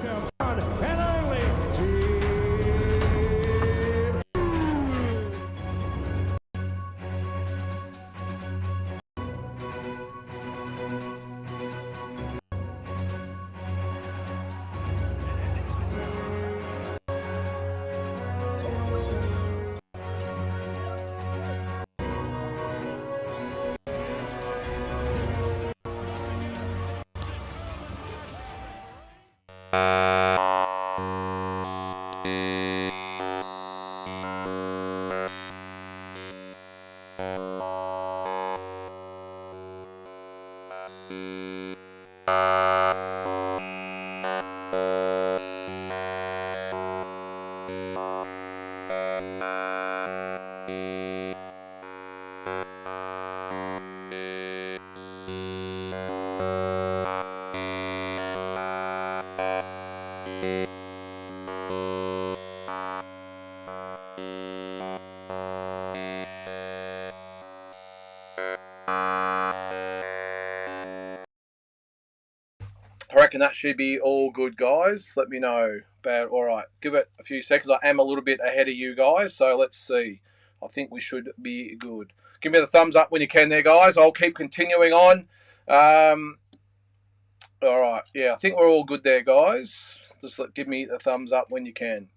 One and only Team. I reckon that should be all good, guys. Let me know about. All right, give it a few seconds. I am a little bit ahead of you guys, so let's see. I think we should be good. Give me the thumbs up when you can there, guys. I'll keep continuing on. All right, yeah, I think we're all good there, guys. Just give me the thumbs up when you can.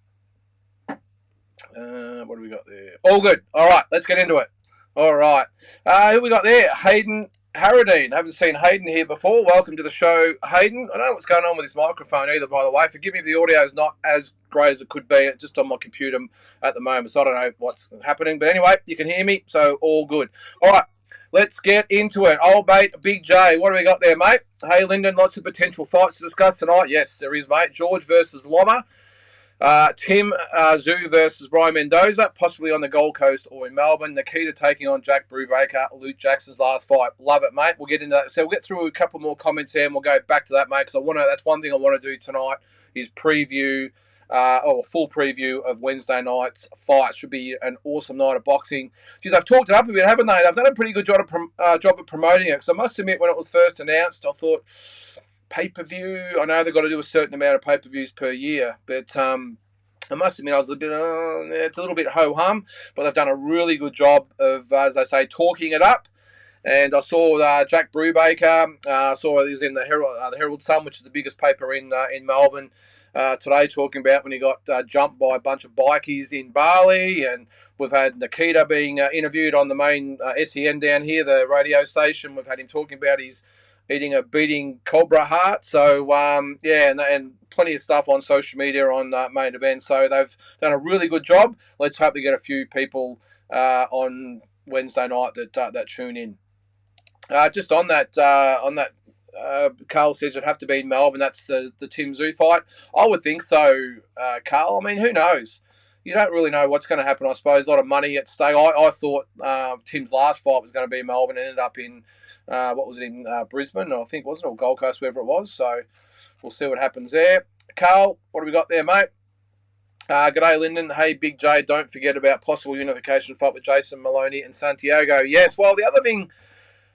What do we got there? All good. All right, let's get into it. All right. Who we got there? Hayden Harradine. Haven't seen Hayden here before. Welcome to the show, Hayden. I don't know what's going on with this microphone either, by the way. Forgive me if the audio is not as great as it could be just on my computer at the moment, so I don't know what's happening. But anyway, you can hear me, so all good. All right, let's get into it. Old mate, Big J. What do we got there, mate? Hey, Lynden, lots of potential fights to discuss tonight. Yes, there is, mate. George versus Loma. Tim Zhu versus Brian Mendoza, possibly on the Gold Coast or in Melbourne. Nikita taking on Jack Brubaker, Luke Jackson's last fight. Love it, mate. We'll get into that. So we'll get through a couple more comments here and we'll go back to that, mate, because that's one thing I want to do tonight is preview, a full preview of Wednesday night's fight. Should be an awesome night of boxing. Geez, I've talked it up a bit, haven't they? They've done a pretty good job of promoting it, because I must admit, when it was first announced, I thought, pay-per-view, I know they've got to do a certain amount of pay-per-views per year, but I must admit I was a bit, it's a little bit ho-hum, but they've done a really good job of, as they say, talking it up. And I saw Jack Brubaker, I saw he was in the Herald Sun, which is the biggest paper in Melbourne, today, talking about when he got jumped by a bunch of bikies in Bali. And we've had Nikita being interviewed on the main SEN down here, the radio station. We've had him talking about his eating a beating cobra heart. So, yeah, and plenty of stuff on social media on main event. So they've done a really good job. Let's hope they get a few people on Wednesday night that tune in. Just on that, Carl says it'd have to be in Melbourne. That's the Tim Zhu fight. I would think so, Carl. I mean, who knows? You don't really know what's going to happen, I suppose. A lot of money at stake. I thought Tim's last fight was going to be in Melbourne. Ended up in, Brisbane, I think, wasn't it? Or Gold Coast, wherever it was. So we'll see what happens there. Carl, what have we got there, mate? G'day, Lynden. Hey, Big J, don't forget about possible unification fight with Jason Maloney and Santiago. Yes, well, the other thing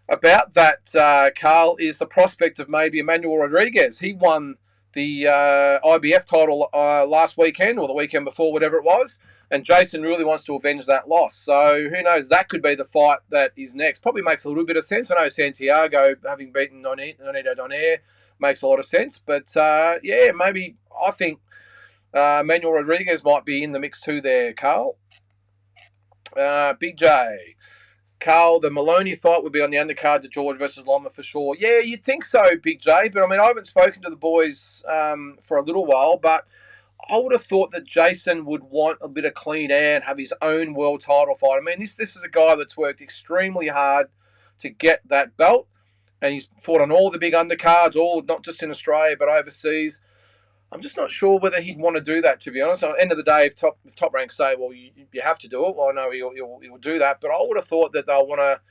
about that, Carl, is the prospect of maybe Emmanuel Rodriguez. He won the IBF title last weekend or the weekend before, whatever it was, and Jason really wants to avenge that loss. So who knows? That could be the fight that is next. Probably makes a little bit of sense. I know Santiago, having beaten Nonito Donaire, makes a lot of sense. But, yeah, maybe I think Emmanuel Rodriguez might be in the mix too there, Carl. Big J. Carl, the Maloney fight would be on the undercard to George versus Loma for sure. Yeah, you'd think so, Big J. But, I mean, I haven't spoken to the boys for a little while, but I would have thought that Jason would want a bit of clean air and have his own world title fight. I mean, this is a guy that's worked extremely hard to get that belt, and he's fought on all the big undercards, all not just in Australia but overseas. I'm just not sure whether he'd want to do that, to be honest. At the end of the day, if top rank say, well, you have to do it, well, I know he'll do that. But I would have thought that they'll want a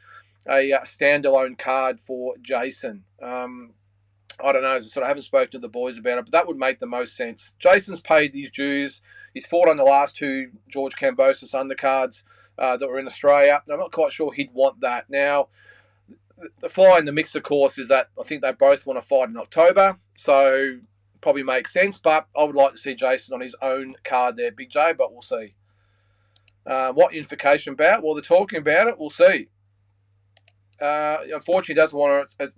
standalone card for Jason. I don't know. I haven't spoken to the boys about it, but that would make the most sense. Jason's paid his dues. He's fought on the last two George Kambosos undercards that were in Australia. And I'm not quite sure he'd want that. Now, the fly in the mix, of course, is that I think they both want to fight in October. So probably make sense, but I would like to see Jason on his own card there, Big J, but we'll see. What unification bout? Well, they're talking about it. We'll see. Unfortunately, it doesn't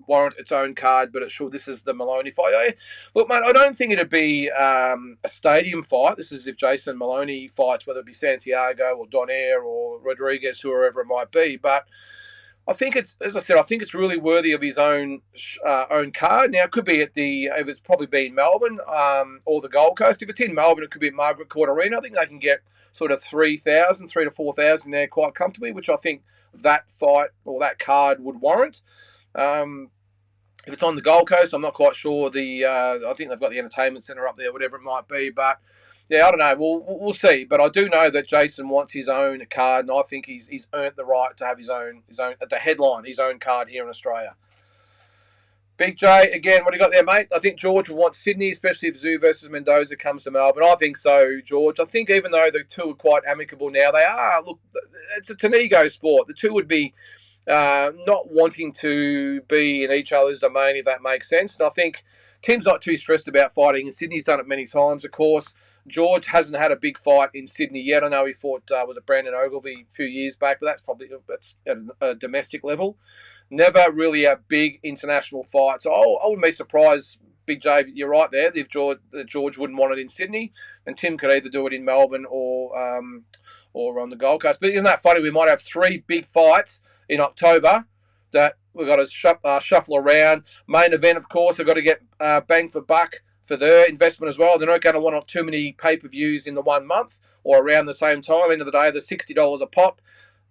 warrant its own card, but it should. This is the Maloney fight. Look, mate, I don't think it'd be a stadium fight. This is if Jason Maloney fights, whether it be Santiago or Donaire or Rodriguez, whoever it might be. But I think it's, as I said, I think it's really worthy of his own card. Now, it could be if it's probably been Melbourne or the Gold Coast. If it's in Melbourne, it could be at Margaret Court Arena. I think they can get sort of 3,000 to 4,000 there quite comfortably, which I think that fight or that card would warrant. If it's on the Gold Coast, I'm not quite sure. I think they've got the entertainment centre up there, whatever it might be. But yeah, I don't know. We'll see. But I do know that Jason wants his own card, and I think he's earned the right to have his own at the headline, his own card here in Australia. Big J, again, what do you got there, mate? I think George will want Sydney, especially if Zoo versus Mendoza comes to Melbourne. I think so, George. I think even though the two are quite amicable now, they are. Look, it's an ego sport. The two would be not wanting to be in each other's domain, if that makes sense. And I think Tim's not too stressed about fighting in Sydney. He's done it many times, of course. George hasn't had a big fight in Sydney yet. I know he fought, was it Brandon Ogilvie a few years back, but that's at a domestic level. Never really a big international fight. So I wouldn't be surprised, Big J, you're right there, if George wouldn't want it in Sydney, and Tim could either do it in Melbourne or on the Gold Coast. But isn't that funny? We might have 3 big fights in October that we've got to shuffle around. Main event, of course, they've got to get bang for buck for their investment as well. They're not going to want too many pay-per-views in the 1 month or around the same time. End of the day, they're $60 a pop.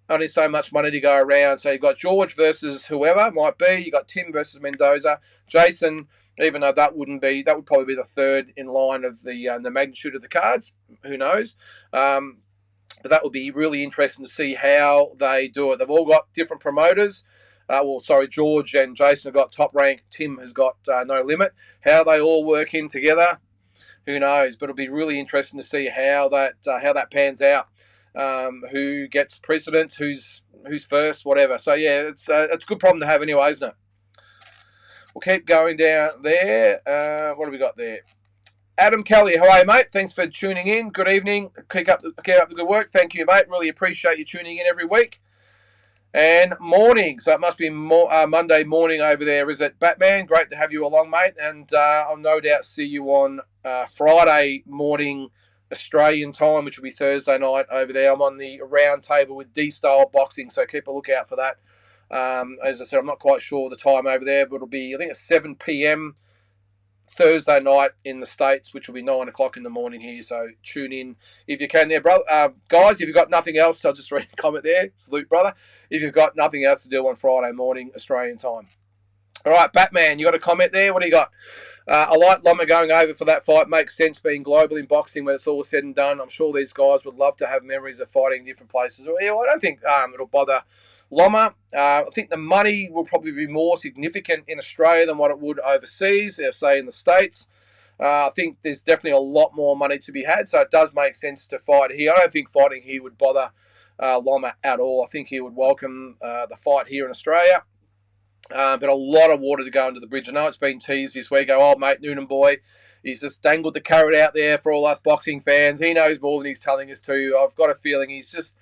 Only so much money to go around. So you've got George versus whoever it might be. You've got Tim versus Mendoza. Jason, even though that would probably be the third in line of the magnitude of the cards. Who knows? But that would be really interesting to see how they do it. They've all got different promoters. George and Jason have got Top Rank. Tim has got No Limit. How they all work in together, who knows? But it'll be really interesting to see how that pans out. Who gets precedence? Who's first? Whatever. So yeah, it's a good problem to have anyway, isn't it? We'll keep going down there. What do we got there? Adam Kelly, how are you, mate? Thanks for tuning in. Good evening. Keep up the good work. Thank you, mate. Really appreciate you tuning in every week. And morning, so it must be Monday morning over there, is it, Batman? Great to have you along, mate. And I'll no doubt see you on Friday morning Australian time, which will be Thursday night over there. I'm on the round table with D-Style Boxing, so keep a lookout for that. As I said, I'm not quite sure the time over there, but it'll be, I think it's 7 p.m. Thursday night in the States, which will be 9 o'clock in the morning here. So tune in if you can there, brother. Guys, if you've got nothing else, I'll just read a comment there. Salute, brother. If you've got nothing else to do on Friday morning, Australian time. All right, Batman, you got a comment there? What do you got? I like Loma going over for that fight. Makes sense being global in boxing when it's all said and done. I'm sure these guys would love to have memories of fighting in different places. Well, I don't think it'll bother Loma. I think the money will probably be more significant in Australia than what it would overseas, say in the States. I think there's definitely a lot more money to be had, so it does make sense to fight here. I don't think fighting here would bother Loma at all. I think he would welcome the fight here in Australia. But a lot of water to go under the bridge. I know it's been teased this week. Old mate Noonan boy, he's just dangled the carrot out there for all us boxing fans. He knows more than he's telling us to. I've got a feeling he's just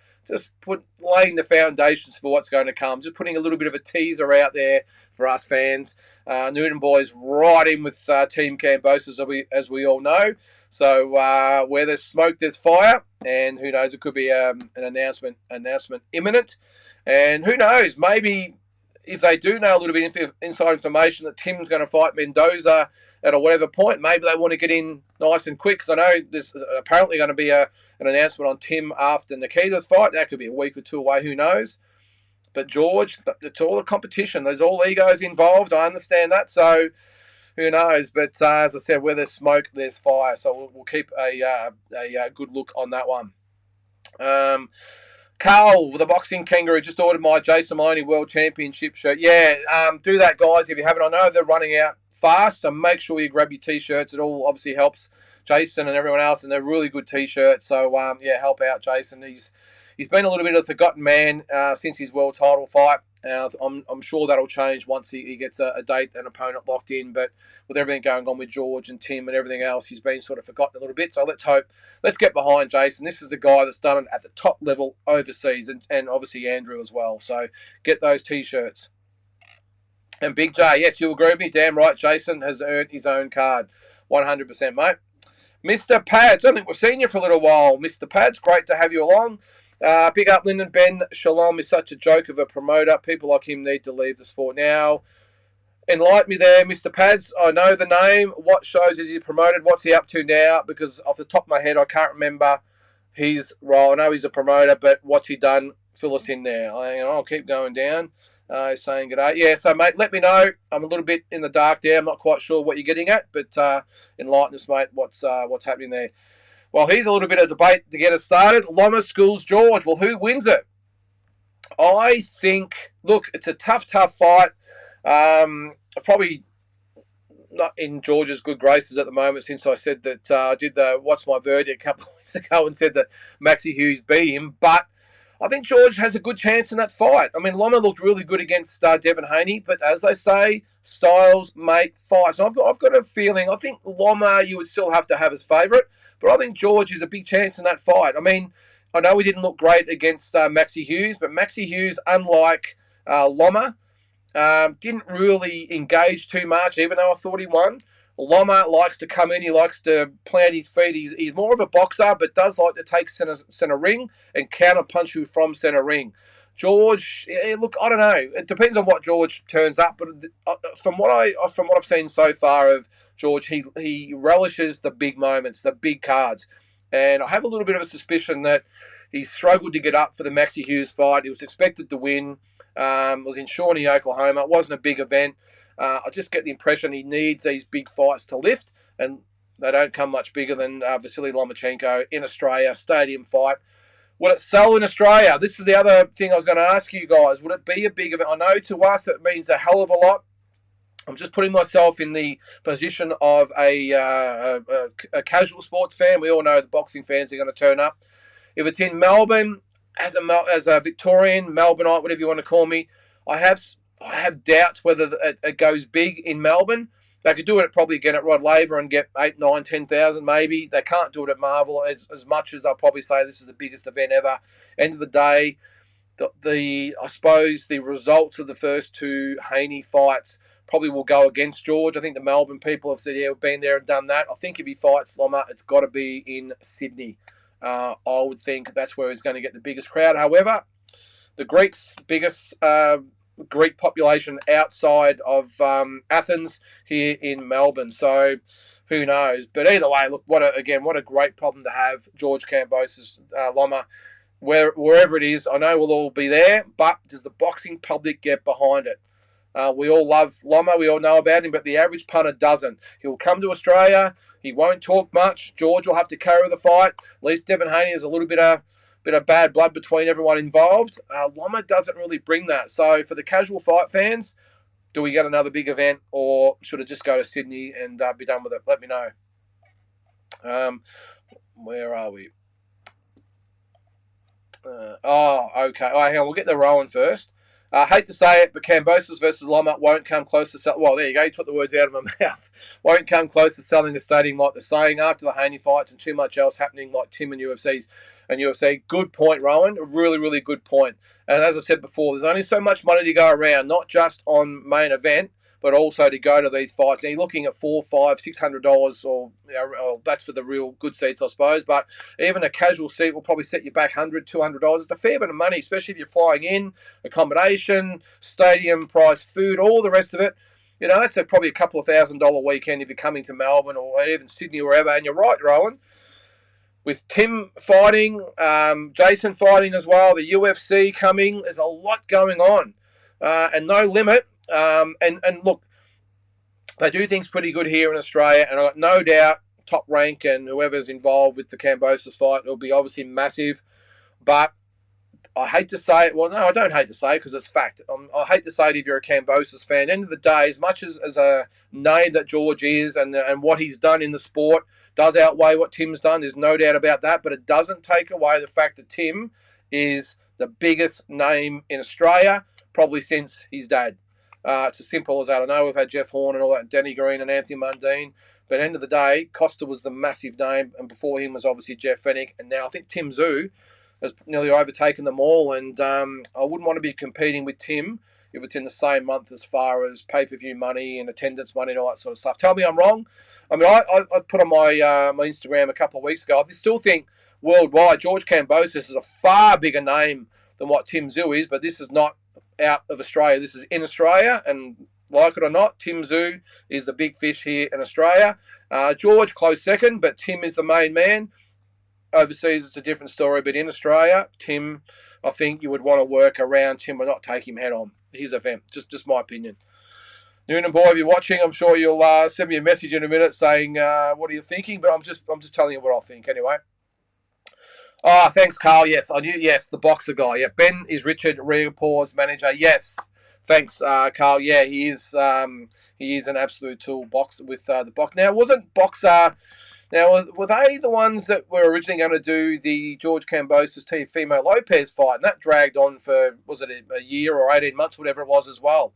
laying the foundations for what's going to come. Just putting a little bit of a teaser out there for us fans. Noonan boy's right in with Team Cambosis, as we all know. So where there's smoke, there's fire. And who knows, it could be an announcement imminent. And who knows, maybe if they do know a little bit of inside information that Tim's going to fight Mendoza at a whatever point, maybe they want to get in nice and quick. Because I know there's apparently going to be an announcement on Tim after Nikita's fight. That could be a week or two away, who knows. But George, it's all a competition. There's all egos involved. I understand that. So who knows? But as I said, where there's smoke, there's fire. So we'll keep a good look on that one. Carl, the boxing kangaroo, just ordered my Jason Maloney World Championship shirt. Yeah, do that, guys, if you haven't. I know they're running out fast, so make sure you grab your T-shirts. It all obviously helps Jason and everyone else, and they're really good T-shirts. So, help out Jason. He's he's been a little bit of a forgotten man since his world title fight. I'm sure that'll change once he gets a date and opponent locked in. But with everything going on with George and Tim and everything else, he's been sort of forgotten a little bit. So let's get behind Jason. This is the guy that's done it at the top level overseas, and obviously Andrew as well. So get those T-shirts. And Big J, yes, you agree with me. Damn right, Jason has earned his own card. 100%, mate. Mr. Pads, I think we've seen you for a little while. Mr. Pads, great to have you along. Big up, Lyndon. Ben Shalom is such a joke of a promoter. People like him need to leave the sport now. Enlighten me there, Mr. Pads. I know the name. What shows is he promoted? What's he up to now? Because off the top of my head, I can't remember his role. I know he's a promoter, but what's he done? Fill us in there. I'll keep going down. Saying good day. Yeah, so, mate, let me know. I'm a little bit in the dark there. I'm not quite sure what you're getting at, but enlighten us, mate, what's happening there. Well, here's a little bit of debate to get us started. Loma schools George. Well, who wins it? I think, look, it's a tough fight. Probably not in George's good graces at the moment since I said that I did the What's My Verdict a couple of weeks ago and said that Maxi Hughes beat him, but I think George has a good chance in that fight. I mean, Loma looked really good against Devin Haney, but as they say, styles make fights. And I've got a feeling, I think Loma you would still have to have as favourite, but I think George is a big chance in that fight. I mean, I know he didn't look great against Maxi Hughes, but Maxi Hughes, unlike Loma, didn't really engage too much, even though I thought he won. Loma likes to come in. He likes to plant his feet. He's more of a boxer, but does like to take center ring and counter punch you from center ring. George, look, I don't know. It depends on what George turns up, but from what I've seen so far of George, he relishes the big moments, the big cards, and I have a little bit of a suspicion that he struggled to get up for the Maxi Hughes fight. He was expected to win. It was in Shawnee, Oklahoma. It wasn't a big event. I just get the impression he needs these big fights to lift, and they don't come much bigger than Vasily Lomachenko in Australia, stadium fight. Would it sell in Australia? This is the other thing I was going to ask you guys. Would it be a big event? I know to us it means a hell of a lot. I'm just putting myself in the position of a casual sports fan. We all know the boxing fans are going to turn up. If it's in Melbourne, as a Victorian, Melbourneite, whatever you want to call me, I have doubts whether it goes big in Melbourne. They could do it probably again at Rod Laver and get 8, 9, 10,000 maybe. They can't do it at Marvel as much as they'll probably say this is the biggest event ever. End of the day, I suppose the results of the first two Haney fights probably will go against George. I think the Melbourne people have said, yeah, we've been there and done that. I think if he fights Loma, it's got to be in Sydney. I would think that's where he's going to get the biggest crowd. However, the Greeks' biggest Greek population outside of Athens here in Melbourne. So who knows? But either way, look, what a great problem to have. George Kambosos, Loma, wherever it is. I know we'll all be there, but does the boxing public get behind it? We all love Loma. We all know about him, but the average punter doesn't. He'll come to Australia. He won't talk much. George will have to carry the fight. At least Devin Haney has a little bit of bad blood between everyone involved. Loma doesn't really bring that. So for the casual fight fans, do we get another big event, or should it just go to Sydney and be done with it? Let me know. Where are we? Okay. All right, hang on. We'll get the Rowan first. I hate to say it, but Kambosos versus Loma won't come close to selling. Well, there you go. You took the words out of my mouth. Won't come close to selling a stadium like the saying after the Haney fights and too much else happening like Tim and UFC. Good point, Rowan. A really, really good point. And as I said before, there's only so much money to go around, not just on main event, but also to go to these fights. Now you're looking at $400, $500, $600, or that's for the real good seats, I suppose. But even a casual seat will probably set you back $100, $200. It's a fair bit of money, especially if you're flying in, accommodation, stadium price, food, all the rest of it. That's probably a couple of $1,000 weekend if you're coming to Melbourne or even Sydney or wherever. And you're right, Rowan. With Tim fighting, Jason fighting as well, the UFC coming, there's a lot going on, and no limit. And look, they do things pretty good here in Australia, and I've got no doubt Top Rank and whoever's involved with the Kambosos fight will be obviously massive. But I hate to say it. Well, no, I don't hate to say it because it's fact. I hate to say it if you're a Kambosos fan. At the end of the day, as much as a name that George is and what he's done in the sport does outweigh what Tim's done, there's no doubt about that. But it doesn't take away the fact that Tim is the biggest name in Australia, probably since his dad. It's as simple as that. I know we've had Jeff Horn and all that, Danny Green and Anthony Mundine, but at the end of the day, Costa was the massive name, and before him was obviously Jeff Fennick, and now I think Tim Zhu has nearly overtaken them all, and I wouldn't want to be competing with Tim if it's in the same month as far as pay-per-view money and attendance money and all that sort of stuff. Tell me I'm wrong. I mean, I put on my Instagram a couple of weeks ago, I still think worldwide George Kambosos is a far bigger name than what Tim Zhu is, but this is not out of Australia. This is in Australia, and like it or not, Tim Zhu is the big fish here in Australia. George, close second, but Tim is the main man. Overseas, it's a different story, but in Australia, Tim, I think you would want to work around Tim and not take him head on. His event, just my opinion. Noonan boy, if you're watching, I'm sure you'll send me a message in a minute saying what are you thinking, but I'm just telling you what I think anyway. Oh, thanks, Carl. Yes, I knew. Yes, the boxer guy. Yeah, Ben is Richard Regapor's manager. Yes, thanks, Carl. Yeah, he is an absolute tool boxer with the box. Now, wasn't Boxer? Now, were they the ones that were originally going to do the George Kambosos Teofimo Lopez fight, and that dragged on for was it a year or 18 months, whatever it was as well.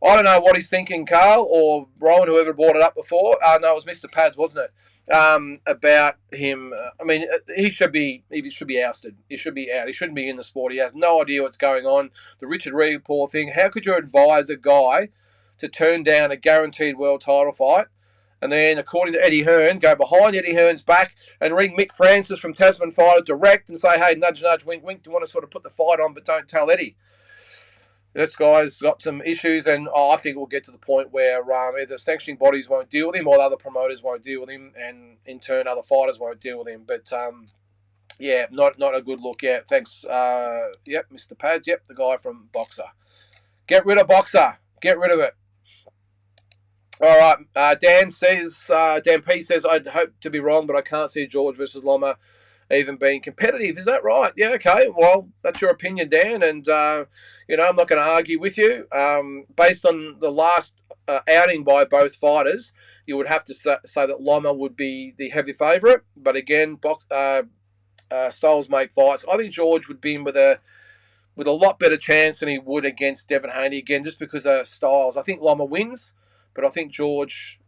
I don't know what he's thinking, Carl, or Rowan, whoever brought it up before. No, it was Mr. Pads, wasn't it? About him. I mean, he should be ousted. He should be out. He shouldn't be in the sport. He has no idea what's going on. The Richard Regapour thing. How could you advise a guy to turn down a guaranteed world title fight and then, according to Eddie Hearn, go behind Eddie Hearn's back and ring Mick Francis from Tasman Fighter direct and say, hey, nudge, nudge, wink, wink, do you want to sort of put the fight on, but don't tell Eddie? This guy's got some issues, and I think we'll get to the point where either sanctioning bodies won't deal with him or other promoters won't deal with him, and in turn other fighters won't deal with him. But, yeah, not a good look. Yeah, thanks. Yep, Mr. Pads. Yep, the guy from Boxer. Get rid of Boxer. Get rid of it. All right. Dan P says, I'd hope to be wrong, but I can't see George versus Loma even being competitive. Is that right? Yeah, okay. Well, that's your opinion, Dan, and, I'm not going to argue with you. Based on the last outing by both fighters, you would have to say that Loma would be the heavy favourite, but again, styles make fights. I think George would be in with a lot better chance than he would against Devin Haney, again, just because of styles. I think Loma wins, but I think George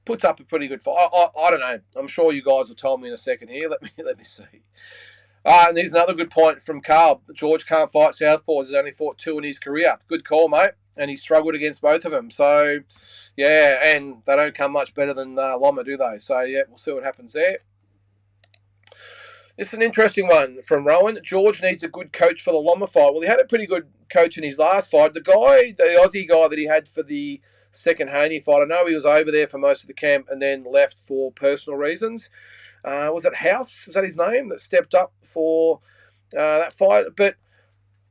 puts up a pretty good fight. I don't know. I'm sure you guys will tell me in a second here. Let me see. And there's another good point from Carl. George can't fight southpaws. He's only fought 2 in his career. Good call, mate. And he struggled against both of them. So, yeah, and they don't come much better than Loma, do they? So, yeah, we'll see what happens there. This is an interesting one from Rowan. George needs a good coach for the Loma fight. Well, he had a pretty good coach in his last fight. The Aussie guy that he had for the second Haney fight, I know he was over there for most of the camp and then left for personal reasons. Was it House? Was that his name that stepped up for that fight? But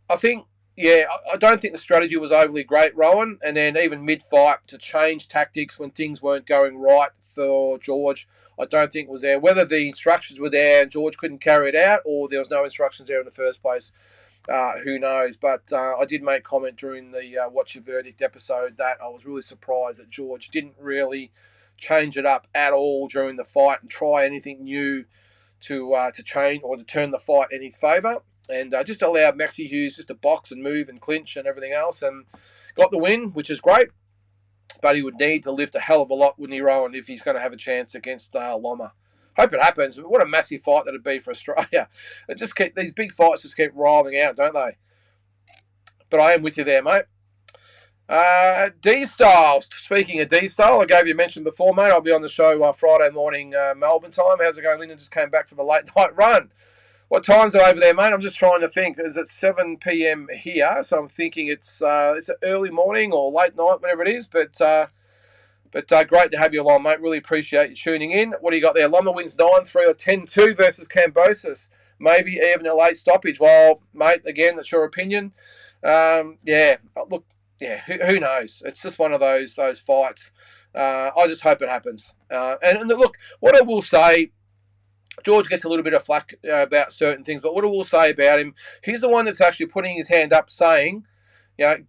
I think, yeah, I don't think the strategy was overly great, Rowan. And then even mid-fight to change tactics when things weren't going right for George, I don't think was there. Whether the instructions were there and George couldn't carry it out or there was no instructions there in the first place, who knows? But I did make comment during the Watch Your Verdict episode that I was really surprised that George didn't really change it up at all during the fight and try anything new to change or to turn the fight in his favour. And just allowed Maxie Hughes just to box and move and clinch and everything else, and got the win, which is great. But he would need to lift a hell of a lot, wouldn't he, Rowan, if he's going to have a chance against Loma. Hope it happens. What a massive fight that'd be for Australia. These big fights just keep rolling out, don't they? But I am with you there, mate. D-Style. Speaking of D-Style, I gave you a mention before, mate. I'll be on the show Friday morning Melbourne time. How's it going? Lyndon just came back from a late night run. What time's it over there, mate? I'm just trying to think. Is it 7 p.m. here? So I'm thinking it's an early morning or late night, whatever it is. But great to have you along, mate. Really appreciate you tuning in. What do you got there? Loma wins 9-3 or 10-2 versus Kambosos. Maybe even a late stoppage. Well, mate, again, that's your opinion. Yeah, look, yeah, who knows? It's just one of those fights. I just hope it happens. And look, what I will say, George gets a little bit of flack about certain things, but what I will say about him, he's the one that's actually putting his hand up saying,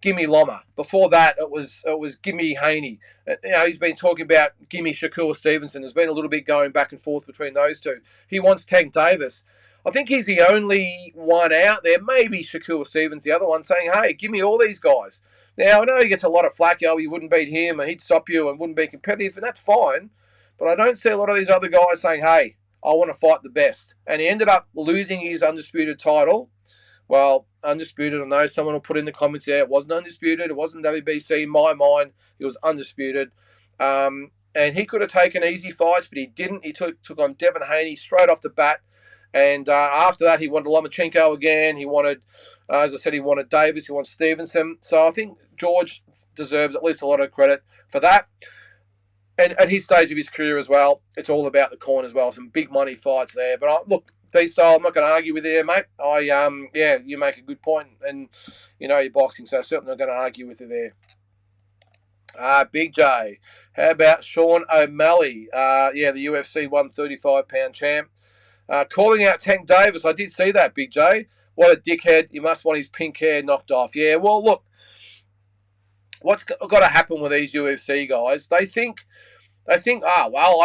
gimme Loma. Before that, it was gimme Haney. He's been talking about gimme Shakur Stevenson. There's been a little bit going back and forth between those two. He wants Tank Davis. I think he's the only one out there, maybe Shakur Stevens, the other one, saying, hey, give me all these guys. Now, I know he gets a lot of flack, you wouldn't beat him and he'd stop you and wouldn't be competitive, and that's fine. But I don't see a lot of these other guys saying, hey, I want to fight the best. And he ended up losing his undisputed title. Well, undisputed, I know someone will put in the comments there, it wasn't undisputed, it wasn't WBC. In my mind, it was undisputed. And he could have taken easy fights, but he didn't. He took on Devin Haney straight off the bat. And after that, he wanted Lomachenko again. He wanted, as I said, he wanted Davis. He wanted Stevenson. So I think George deserves at least a lot of credit for that. And at his stage of his career as well, it's all about the corner as well. Some big money fights there. But look, D-Style, I'm not going to argue with you there, mate. Yeah, you make a good point. And, you know, you're boxing, so certainly not going to argue with you there. Big J. How about Sean O'Malley? The UFC 135-pound champ. Calling out Tank Davis. I did see that, Big J. What a dickhead. He must want his pink hair knocked off. Yeah, well, look. What's got to happen with these UFC guys? They think, I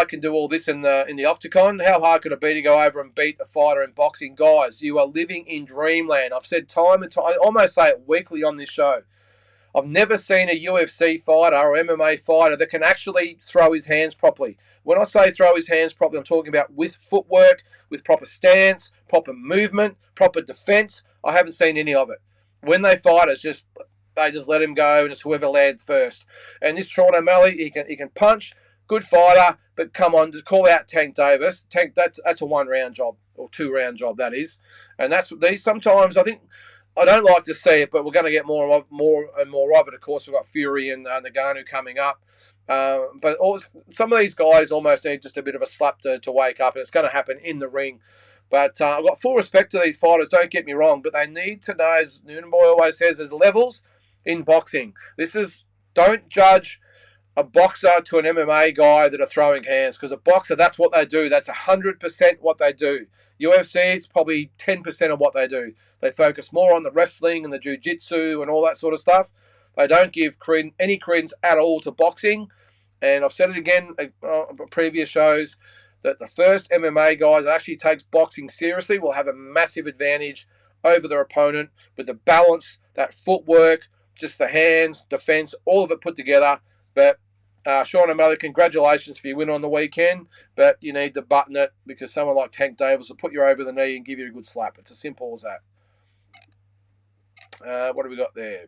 can do all this in the octagon. How hard could it be to go over and beat a fighter in boxing? Guys, you are living in dreamland. I've said time and time, I almost say it weekly on this show. I've never seen a UFC fighter or MMA fighter that can actually throw his hands properly. When I say throw his hands properly, I'm talking about with footwork, with proper stance, proper movement, proper defense. I haven't seen any of it. When they fight, they just let him go, and it's whoever lands first. And this Sean O'Malley, he can punch, good fighter, but come on, just call out Tank Davis. That's a 1-round job, or 2-round job, that is. And that's these sometimes, I don't like to see it, but we're going to get more and more of it. Of course, we've got Fury and Ngannou coming up. But some of these guys almost need just a bit of a slap to wake up, and it's going to happen in the ring. But I've got full respect to these fighters, don't get me wrong, but they need to know, as Noonboy always says, there's levels in boxing. Don't judge a boxer to an MMA guy that are throwing hands, because a boxer, that's what they do. That's 100% what they do. UFC, it's probably 10% of what they do. They focus more on the wrestling and the jiu-jitsu and all that sort of stuff. They don't give any credence at all to boxing. And I've said it again on previous shows, that the first MMA guy that actually takes boxing seriously will have a massive advantage over their opponent with the balance, that footwork, just the hands, defense, all of it put together. But Sean O'Malley, congratulations for your win on the weekend, but you need to button it, because someone like Tank Davis will put you over the knee and give you a good slap. It's as simple as that. What have we got there?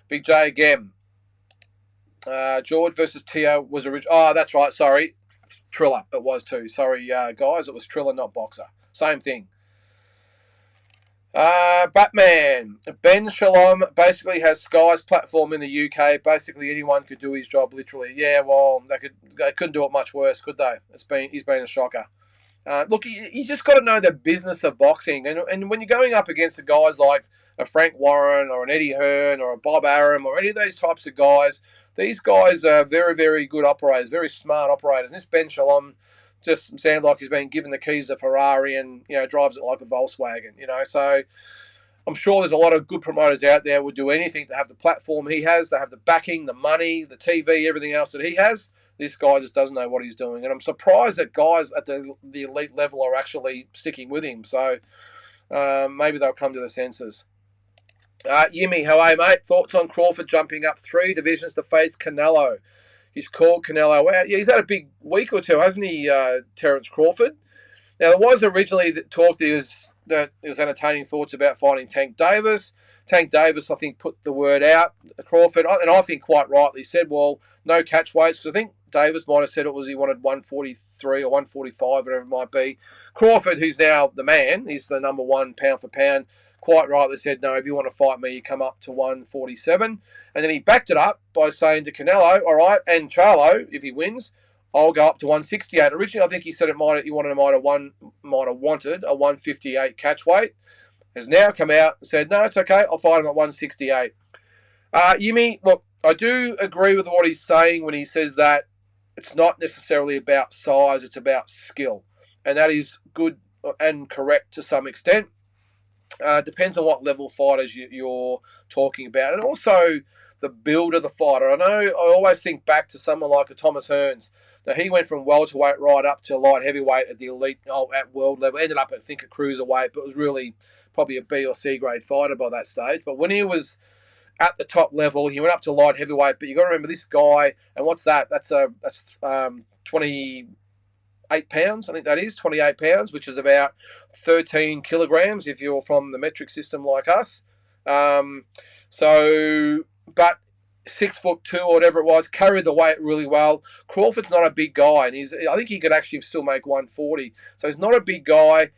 Big J again. George versus Tio was original. Oh, that's right. Sorry. Triller. It was too. Sorry, guys. It was Triller, not Boxer. Same thing. Batman. Ben Shalom basically has Sky's platform in the UK. Basically, anyone could do his job, literally. Yeah, well, they couldn't do it much worse, could they? He's been a shocker. Look, you just got to know the business of boxing. And when you're going up against the guys like a Frank Warren or an Eddie Hearn or a Bob Arum or any of these types of guys, these guys are very, very good operators, very smart operators. And this Ben Shalom just sounds like he's been given the keys to Ferrari and, drives it like a Volkswagen, So I'm sure there's a lot of good promoters out there who would do anything to have the platform he has, to have the backing, the money, the TV, everything else that he has. This guy just doesn't know what he's doing. And I'm surprised that guys at the elite level are actually sticking with him. So maybe they'll come to their senses. Yimi, how are you, mate? Thoughts on Crawford jumping up 3 divisions to face Canelo? He's called Canelo out. Yeah, he's had a big week or two, hasn't he, Terence Crawford? Now, there was originally talk that it was entertaining thoughts about fighting Tank Davis. Tank Davis, I think, put the word out. Crawford, and I think quite rightly, said, well, no catch weights, because I think Davis might have said it was he wanted 143 or 145, whatever it might be. Crawford, who's now the man, he's the number one pound for pound, quite rightly said, no, if you want to fight me, you come up to 147. And then he backed it up by saying to Canelo, all right, and Charlo, if he wins, I'll go up to 168. Originally, I think he said he might have wanted a 158 catch weight. Has now come out and said, no, it's okay, I'll fight him at 168. Yimi, look, I do agree with what he's saying when he says that it's not necessarily about size, it's about skill. And that is good and correct to some extent. Depends on what level fighters you're talking about. And also, the build of the fighter. I know I always think back to someone like a Thomas Hearns. Now, he went from welterweight right up to light heavyweight at the elite, at world level. Ended up, I think, at cruiserweight, but was really probably a B or C grade fighter by that stage. But when he was at the top level, he went up to light heavyweight. But you got to remember this guy, and what's that? That's 28 pounds, I think that is, 28 pounds, which is about 13 kilograms if you're from the metric system like us. But 6'2" or whatever it was, carried the weight really well. Crawford's not a big guy, and I think he could actually still make 140. So he's not a big guy.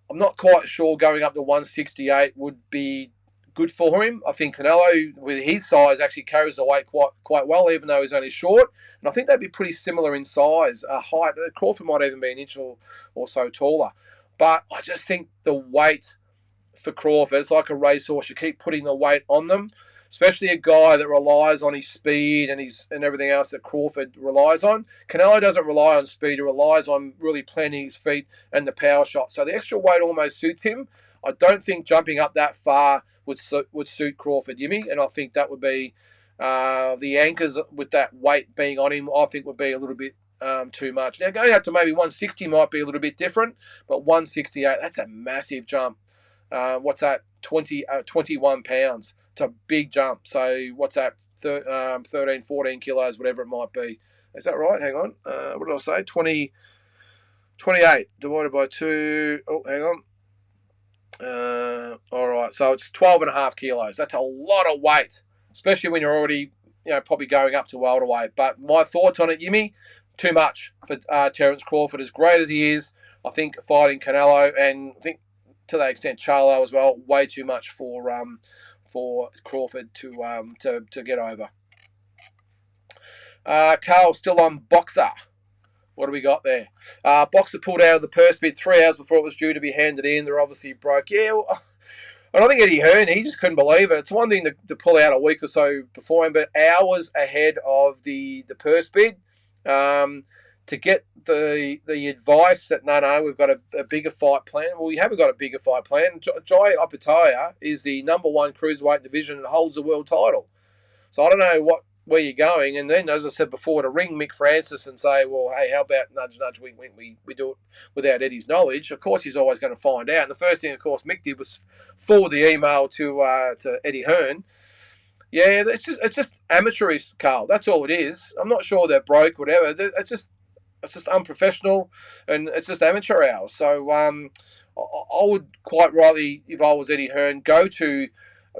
I'm not quite sure going up to 168 would be good for him. I think Canelo, with his size, actually carries the weight quite well, even though he's only short. And I think they'd be pretty similar in size. Height, Crawford might even be an inch or so taller. But I just think the weight for Crawford, it's like a racehorse. You keep putting the weight on them, especially a guy that relies on his speed and everything else that Crawford relies on. Canelo doesn't rely on speed. He relies on really planting his feet and the power shot. So the extra weight almost suits him. I don't think jumping up that far would suit Crawford, Jimmy, and I think that would be the anchors with that weight being on him. I think would be a little bit too much. Now going up to maybe 160 might be a little bit different, but 168, that's a massive jump. What's that? 21 pounds. It's a big jump. So what's that? 13, 14 kilos, whatever it might be. Is that right? Hang on. What did I say? 28 divided by 2. Oh, hang on. All right, so it's 12.5 kilos. That's a lot of weight, especially when you're already, probably going up to welterweight. But my thoughts on it, Yimmy, too much for Terence Crawford. As great as he is, I think fighting Canelo, and I think to that extent Charlo as well, way too much for Crawford to get over. Carl still on Boxer. What do we got there? Boxer pulled out of the purse bid 3 hours before it was due to be handed in. They're obviously broke. Yeah, well, I don't think Eddie Hearn, he just couldn't believe it. It's one thing to pull out a week or so before him, but hours ahead of the purse bid to get the advice that, no, we've got a bigger fight plan. Well, we haven't got a bigger fight plan. Jai Opetaia is the number 1 cruiserweight division and holds the world title. So I don't know where you're going, and then, as I said before, to ring Mick Francis and say, well, hey, how about nudge, we do it without Eddie's knowledge? Of course, he's always going to find out. And the first thing, of course, Mick did was forward the email to Eddie Hearn. Yeah, it's just amateurish, Carl. That's all it is. I'm not sure they're broke, whatever. It's just unprofessional, and it's just amateur hours. So I would quite rightly, if I was Eddie Hearn, go to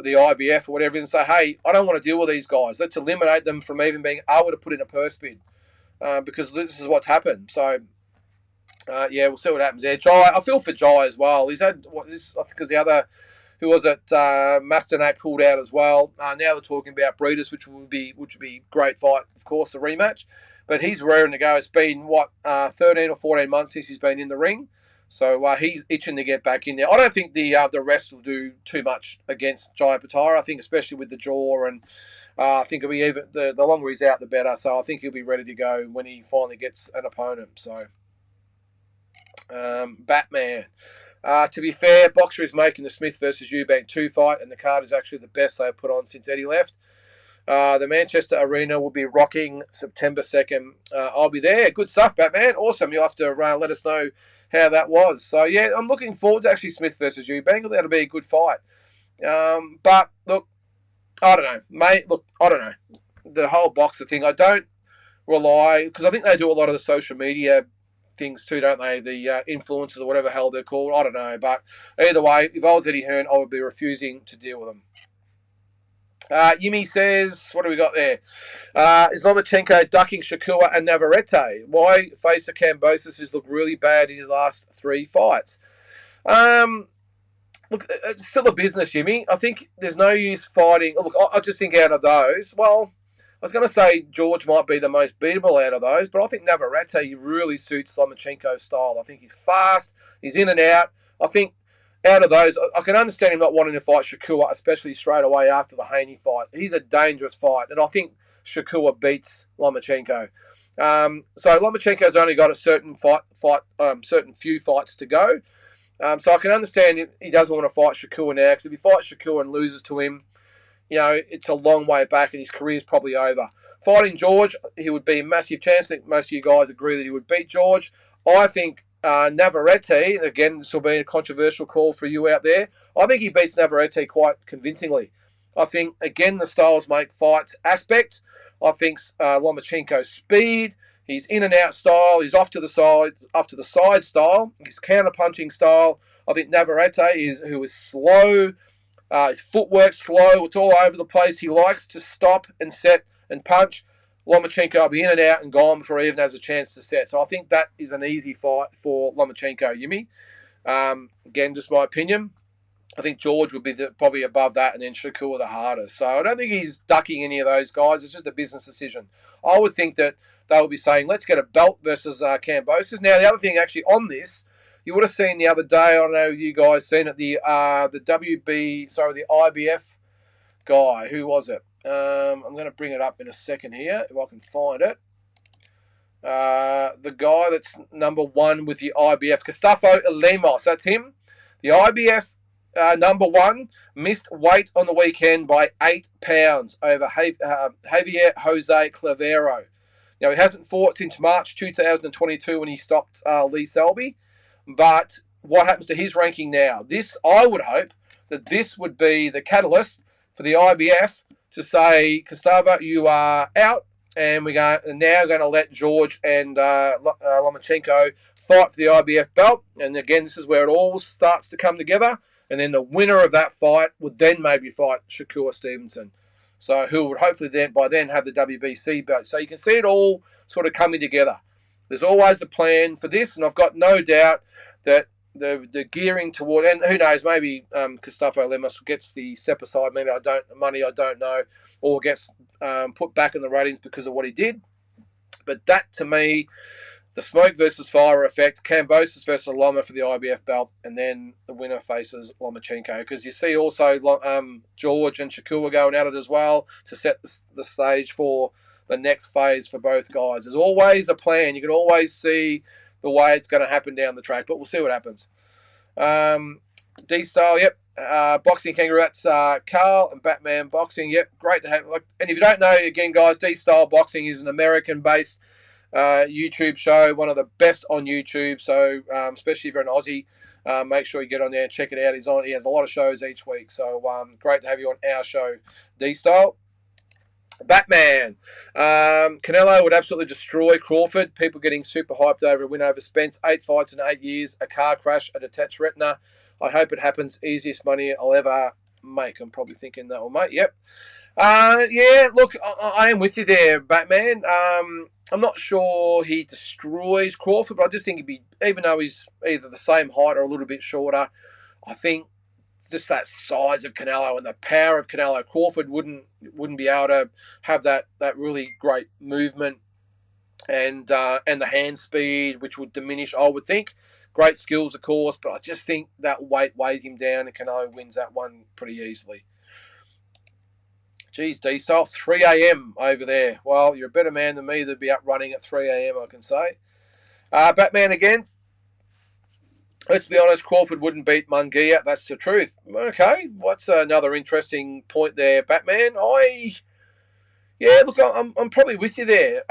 the IBF or whatever and say, hey, I don't want to deal with these guys. Let's eliminate them from even being able to put in a purse bid because this is what's happened. So, we'll see what happens there. Jai, I feel for Jai as well. He's had because the other, who was it, Masternak pulled out as well. Now they're talking about Breeders, which would be great fight, of course, the rematch. But he's raring to go. It's been, 13 or 14 months since he's been in the ring. So he's itching to get back in there. I don't think the rest will do too much against Jai Opetaia. I think especially with the jaw, and I think it'll be even the longer he's out, the better. So I think he'll be ready to go when he finally gets an opponent. So Batman. To be fair, Boxer is making the Smith versus Eubank 2 fight, and the card is actually the best they've put on since Eddie left. The Manchester Arena will be rocking September 2nd. I'll be there. Good stuff, Batman. Awesome. You'll have to let us know how that was. So, yeah, I'm looking forward to actually Smith versus Eubank. That'll be a good fight. But, look, I don't know. Mate, look, I don't know. The whole Boxer thing, I don't rely, because I think they do a lot of the social media things too, don't they? The influencers or whatever hell they're called. I don't know. But either way, if I was Eddie Hearn, I would be refusing to deal with them. Yimi says, what do we got there? Is Lomachenko ducking Shakur and Navarrete? Why face the Cambosis who's looked really bad in his last 3 fights? Look, it's still a business, Yimi. I think there's no use fighting. Look, I just think out of those, well, I was going to say George might be the most beatable out of those, but I think Navarrete really suits Lomachenko's style. I think he's fast, he's in and out. I think out of those, I can understand him not wanting to fight Shakur, especially straight away after the Haney fight. He's a dangerous fight, and I think Shakur beats Lomachenko. So Lomachenko's only got a certain few fights to go. So I can understand he doesn't want to fight Shakur now, because if he fights Shakur and loses to him, it's a long way back and his career's probably over. Fighting George, he would be a massive chance. I think most of you guys agree that he would beat George. I think Navarrete, again, this will be a controversial call for you out there. I think he beats Navarrete quite convincingly. I think, again, the styles make fights aspect. I think Lomachenko's speed, his in and out style, his off to the side style, his counter punching style. I think Navarrete who is slow. His footwork slow. It's all over the place. He likes to stop and set and punch. Lomachenko will be in and out and gone before he even has a chance to set. So I think that is an easy fight for Lomachenko, Yimmy. Again, just my opinion. I think George would be probably above that, and then Shakur the hardest. So I don't think he's ducking any of those guys. It's just a business decision. I would think that they would be saying, let's get a belt versus Kambosos. Now, the other thing actually on this, you would have seen the other day, I don't know if you guys seen it, the IBF guy. Who was it? I'm going to bring it up in a second here, if I can find it. The guy that's number one with the IBF, Gustavo Lemos, that's him. The IBF number one missed weight on the weekend by 8 pounds over Javier Jose Clavero. Now, he hasn't fought since March 2022 when he stopped Lee Selby. But what happens to his ranking now? I would hope that this would be the catalyst for the IBF to say, Gustavo, you are out, and we're now going to let George and Lomachenko fight for the IBF belt. And again, this is where it all starts to come together. And then the winner of that fight would then maybe fight Shakur Stevenson. So who would hopefully by then have the WBC belt. So you can see it all sort of coming together. There's always a plan for this, and I've got no doubt that the gearing toward, and who knows, maybe Gustavo Lemos gets the step aside, maybe I don't know, or gets put back in the ratings because of what he did. But that, to me, the smoke versus fire effect, Kambosos versus Loma for the IBF belt, and then the winner faces Lomachenko. Because you see also George and Shakur going at it as well to set the stage for the next phase for both guys. There's always a plan. You can always see the way it's going to happen down the track, but we'll see what happens. D-Style, yep. Boxing Kangaroo, that's Carl and Batman Boxing, yep. Great to have. And if you don't know, again, guys, D-Style Boxing is an American-based YouTube show, one of the best on YouTube. So especially if you're an Aussie, make sure you get on there and check it out. He has a lot of shows each week. So great to have you on our show, D-Style. Batman. Canelo would absolutely destroy Crawford. People getting super hyped over a win over Spence. 8 fights in 8 years. A car crash. A detached retina. I hope it happens. Easiest money I'll ever make. I'm probably thinking that will, mate. Yep. Yeah, look, I am with you there, Batman. I'm not sure he destroys Crawford, but I just think he'd be, even though he's either the same height or a little bit shorter, I think just that size of Canelo and the power of Canelo, Crawford wouldn't be able to have that really great movement and the hand speed, which would diminish, I would think. Great skills, of course, but I just think that weight weighs him down and Canelo wins that one pretty easily. Geez, D-Style, 3 a.m. over there. Well, you're a better man than me to be up running at 3 a.m., I can say. Batman again. Let's be honest, Crawford wouldn't beat Munguia. That's the truth. Okay, what's another interesting point there, Batman? Look, I'm probably with you there.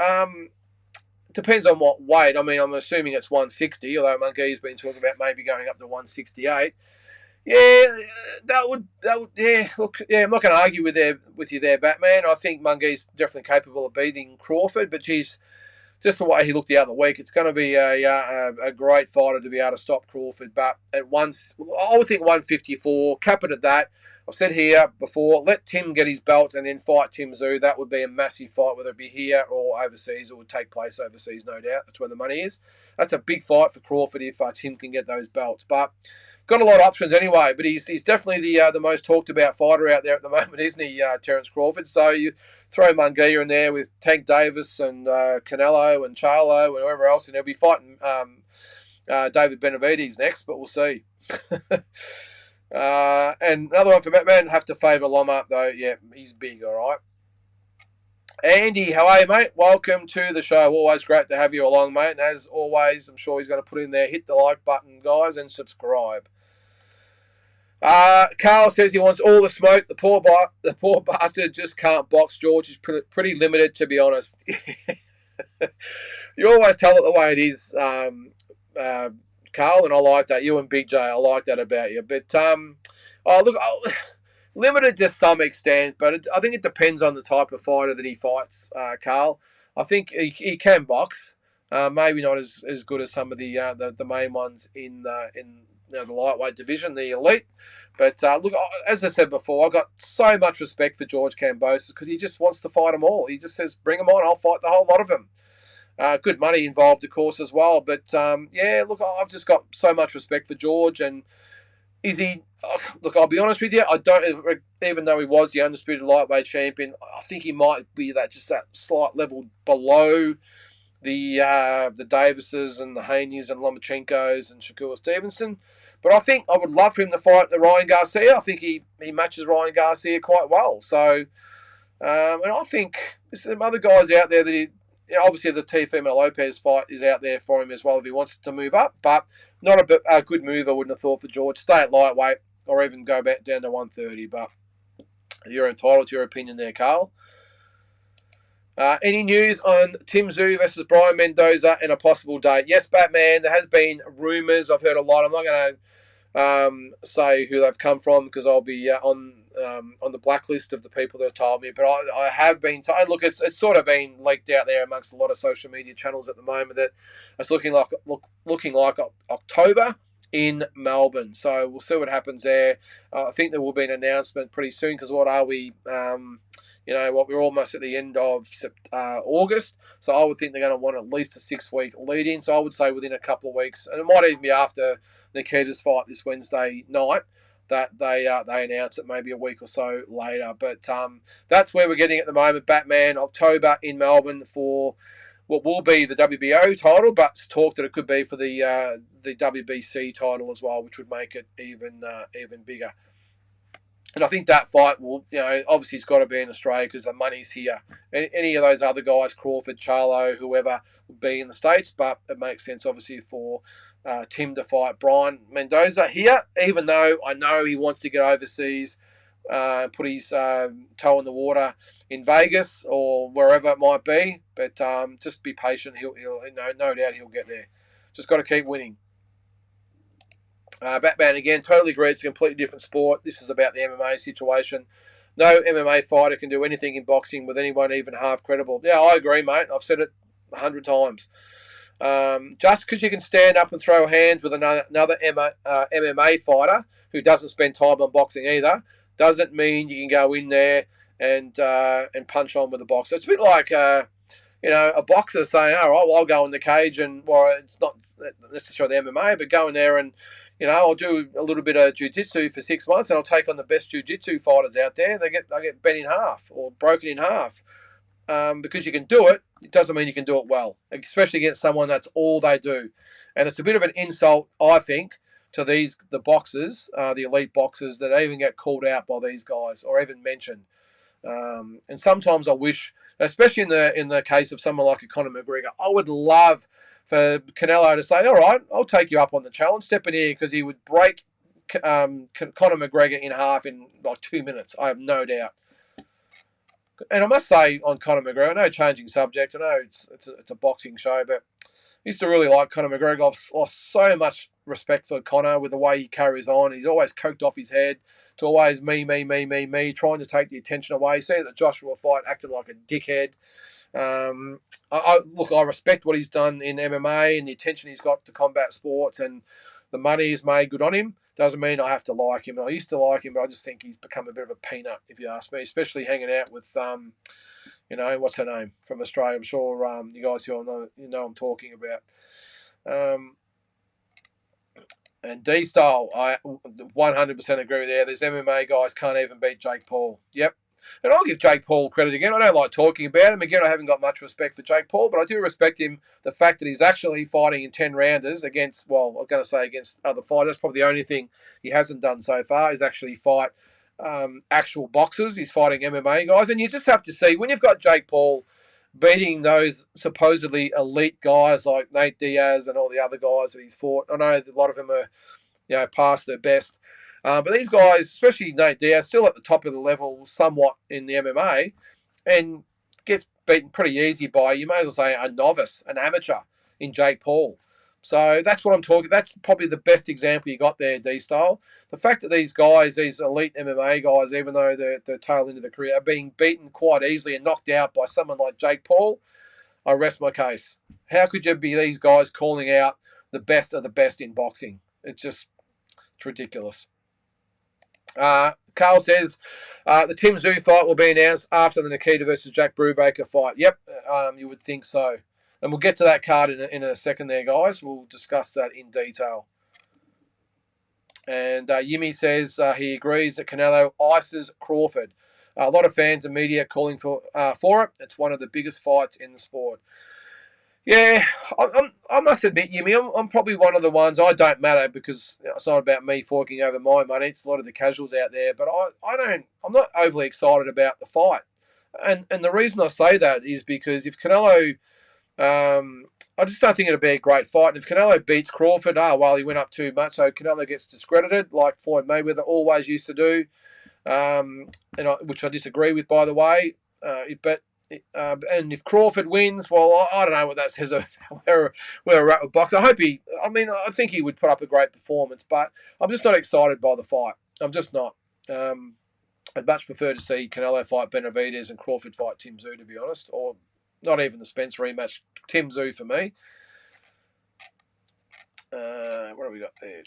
Depends on what weight. I mean, I'm assuming it's 160, although Munguia's been talking about maybe going up to 168. Yeah, that would. Yeah, look, yeah, I'm not going to argue with you there, Batman. I think Munguia's definitely capable of beating Crawford, but geez, just the way he looked the other week, it's going to be a great fighter to be able to stop Crawford. But at once, I would think 154, cap it at that. I've said here before, let Tim get his belt and then fight Tim Tszyu. That would be a massive fight, whether it be here or overseas. It would take place overseas, no doubt. That's where the money is. That's a big fight for Crawford if Tim can get those belts. But got a lot of options anyway, but he's definitely the most talked about fighter out there at the moment, isn't he, Terence Crawford? So you throw Munguia in there with Tank Davis and Canelo and Charlo and whoever else, and he'll be fighting David Benavides next, but we'll see. And another one for Batman, have to favour Loma, though. Yeah, he's big, all right. Andy, how are you, mate? Welcome to the show. Always great to have you along, mate. And as always, I'm sure he's going to put in there, hit the like button, guys, and subscribe. Carl says he wants all the smoke. The poor bastard just can't box. George is pretty limited, to be honest. You always tell it the way it is, uh, Carl, and I like that. You and Big J, I like that about you. But limited to some extent, but I think it depends on the type of fighter that he fights, Carl. I think he can box. Maybe not as good as some of the main ones in the lightweight division, the elite. But look, as I said before, I've got so much respect for George Kambosos because he just wants to fight them all. He just says, "Bring them on, I'll fight the whole lot of them." Good money involved, of course, as well. But yeah, look, I've just got so much respect for George. And is he? Look, I'll be honest with you. I don't. Even though he was the undisputed lightweight champion, I think he might be that slight level below the Davises and the Haneys and Lomachenkos and Shakur Stevenson. But I think I would love for him to fight the Ryan Garcia. I think he matches Ryan Garcia quite well. So, and I think there's some other guys out there that obviously the Teofimo Lopez fight is out there for him as well if he wants to move up. But not a good move, I wouldn't have thought, for George. Stay at lightweight or even go back down to 130. But you're entitled to your opinion there, Carl. Any news on Tim Tszyu versus Brian Mendoza and a possible date? Yes, Batman, there has been rumours. I've heard a lot. I'm not going to say who they've come from because I'll be on the blacklist of the people that have told me. But I have been told. Look, it's sort of been leaked out there amongst a lot of social media channels at the moment that it's looking like October in Melbourne. So we'll see what happens there. I think there will be an announcement pretty soon because what are we? We're almost at the end of August, so I would think they're going to want at least a 6-week lead in. So I would say within a couple of weeks, and it might even be after Nikita's fight this Wednesday night that they announce it, maybe a week or so later. But that's where we're getting at the moment. Batman, October in Melbourne for what will be the WBO title, but it's talk that it could be for the WBC title as well, which would make it even bigger. And I think that fight will, obviously it's got to be in Australia because the money's here. Any of those other guys, Crawford, Charlo, whoever, would be in the States. But it makes sense, obviously, for Tim to fight Brian Mendoza here, even though I know he wants to get overseas, put his toe in the water in Vegas or wherever it might be. But just be patient. He'll no doubt he'll get there. Just got to keep winning. Batman again, totally agree. It's a completely different sport. This is about the MMA situation. No MMA fighter can do anything in boxing with anyone even half credible. Yeah, I agree, mate. I've said it 100 times. Just because you can stand up and throw hands with another MMA fighter who doesn't spend time on boxing either, doesn't mean you can go in there and punch on with a boxer. It's a bit like a boxer saying, "All right, well, I'll go in the cage and it's not necessarily MMA, but go in there and." I'll do a little bit of jiu-jitsu for 6 months and I'll take on the best jiu-jitsu fighters out there. They get bent in half or broken in half. Because you can do it, it doesn't mean you can do it well, especially against someone that's all they do. And it's a bit of an insult, I think, to the boxers, the elite boxers that even get called out by these guys or even mentioned. And sometimes I wish, especially in the case of someone like a Conor McGregor, I would love for Canelo to say, "All right, I'll take you up on the challenge. Step in here," because he would break Conor McGregor in half in like 2 minutes. I have no doubt. And I must say on Conor McGregor, I know changing subject, I know it's a boxing show, but I used to really like Conor McGregor. I've lost so much respect for Conor with the way he carries on. He's always coked off his head to always me, trying to take the attention away. See the Joshua fight, acting like a dickhead. I respect what he's done in MMA and the attention he's got to combat sports and the money he's made good on him. Doesn't mean I have to like him. I used to like him, but I just think he's become a bit of a peanut, if you ask me, especially hanging out with, what's her name from Australia? I'm sure you guys who know I'm talking about. And D-Style, I 100% agree with you. There's MMA guys can't even beat Jake Paul. Yep. And I'll give Jake Paul credit again. I don't like talking about him. Again, I haven't got much respect for Jake Paul, but I do respect him, the fact that he's actually fighting in 10-rounders against other fighters. That's probably the only thing he hasn't done so far is actually fight actual boxers. He's fighting MMA guys. And you just have to see, when you've got Jake Paul beating those supposedly elite guys like Nate Diaz and all the other guys that he's fought, I know a lot of them are, past their best. But these guys, especially Nate Diaz, still at the top of the level somewhat in the MMA, and gets beaten pretty easy by, you may as well say, a novice, an amateur in Jake Paul. So that's what I'm talking. That's probably the best example you got there, D-Style. The fact that these guys, these elite MMA guys, even though they're tail end of the career, are being beaten quite easily and knocked out by someone like Jake Paul, I rest my case. How could you be these guys calling out the best of the best in boxing? It's ridiculous. Carl says the Tim Tszyu fight will be announced after the Nikita versus Jack Brubaker fight. Yep, you would think so. And we'll get to that card in a second there, guys. We'll discuss that in detail. And Yimi says he agrees that Canelo ices Crawford. A lot of fans and media calling for it. It's one of the biggest fights in the sport. Yeah, I must admit, Yimi, I'm probably one of the ones. I don't matter because it's not about me forking over my money. It's a lot of the casuals out there. But I'm not overly excited about the fight. And the reason I say that is because if Canelo... I just don't think it'll be a great fight. And if Canelo beats Crawford, he went up too much, so Canelo gets discredited, like Floyd Mayweather always used to do, which I disagree with, by the way. And if Crawford wins, well, I don't know what that says about where we're at with boxing. I think he would put up a great performance, but I'm just not excited by the fight. I'm just not. I'd much prefer to see Canelo fight Benavidez and Crawford fight Tim Tszyu, to be honest, or not even the Spence rematch. Tim Tszyu for me. What have we got there?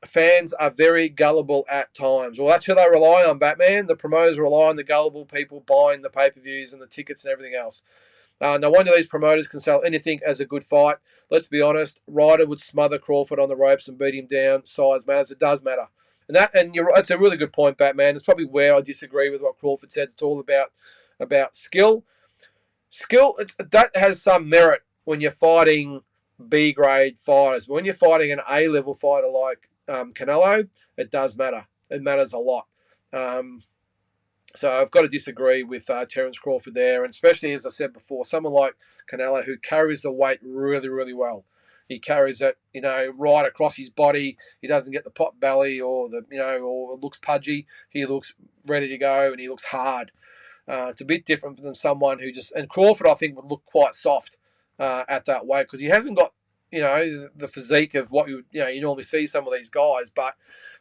Fans are very gullible at times. Well, that's who they rely on, Batman. The promoters rely on the gullible people buying the pay-per-views and the tickets and everything else. No wonder these promoters can sell anything as a good fight. Let's be honest. Ryder would smother Crawford on the ropes and beat him down. Size matters. It does matter. And you're right. It's a really good point, Batman. It's probably where I disagree with what Crawford said. It's all about skill. Skill, that has some merit when you're fighting B-grade fighters. But when you're fighting an A-level fighter like Canelo, it does matter. It matters a lot. So I've got to disagree with Terence Crawford there, and especially, as I said before, someone like Canelo who carries the weight really, really well. He carries it, right across his body. He doesn't get the pot belly or or looks pudgy. He looks ready to go and he looks hard. It's a bit different than someone who and Crawford, I think, would look quite soft at that weight because he hasn't got, the physique of what you normally see some of these guys. But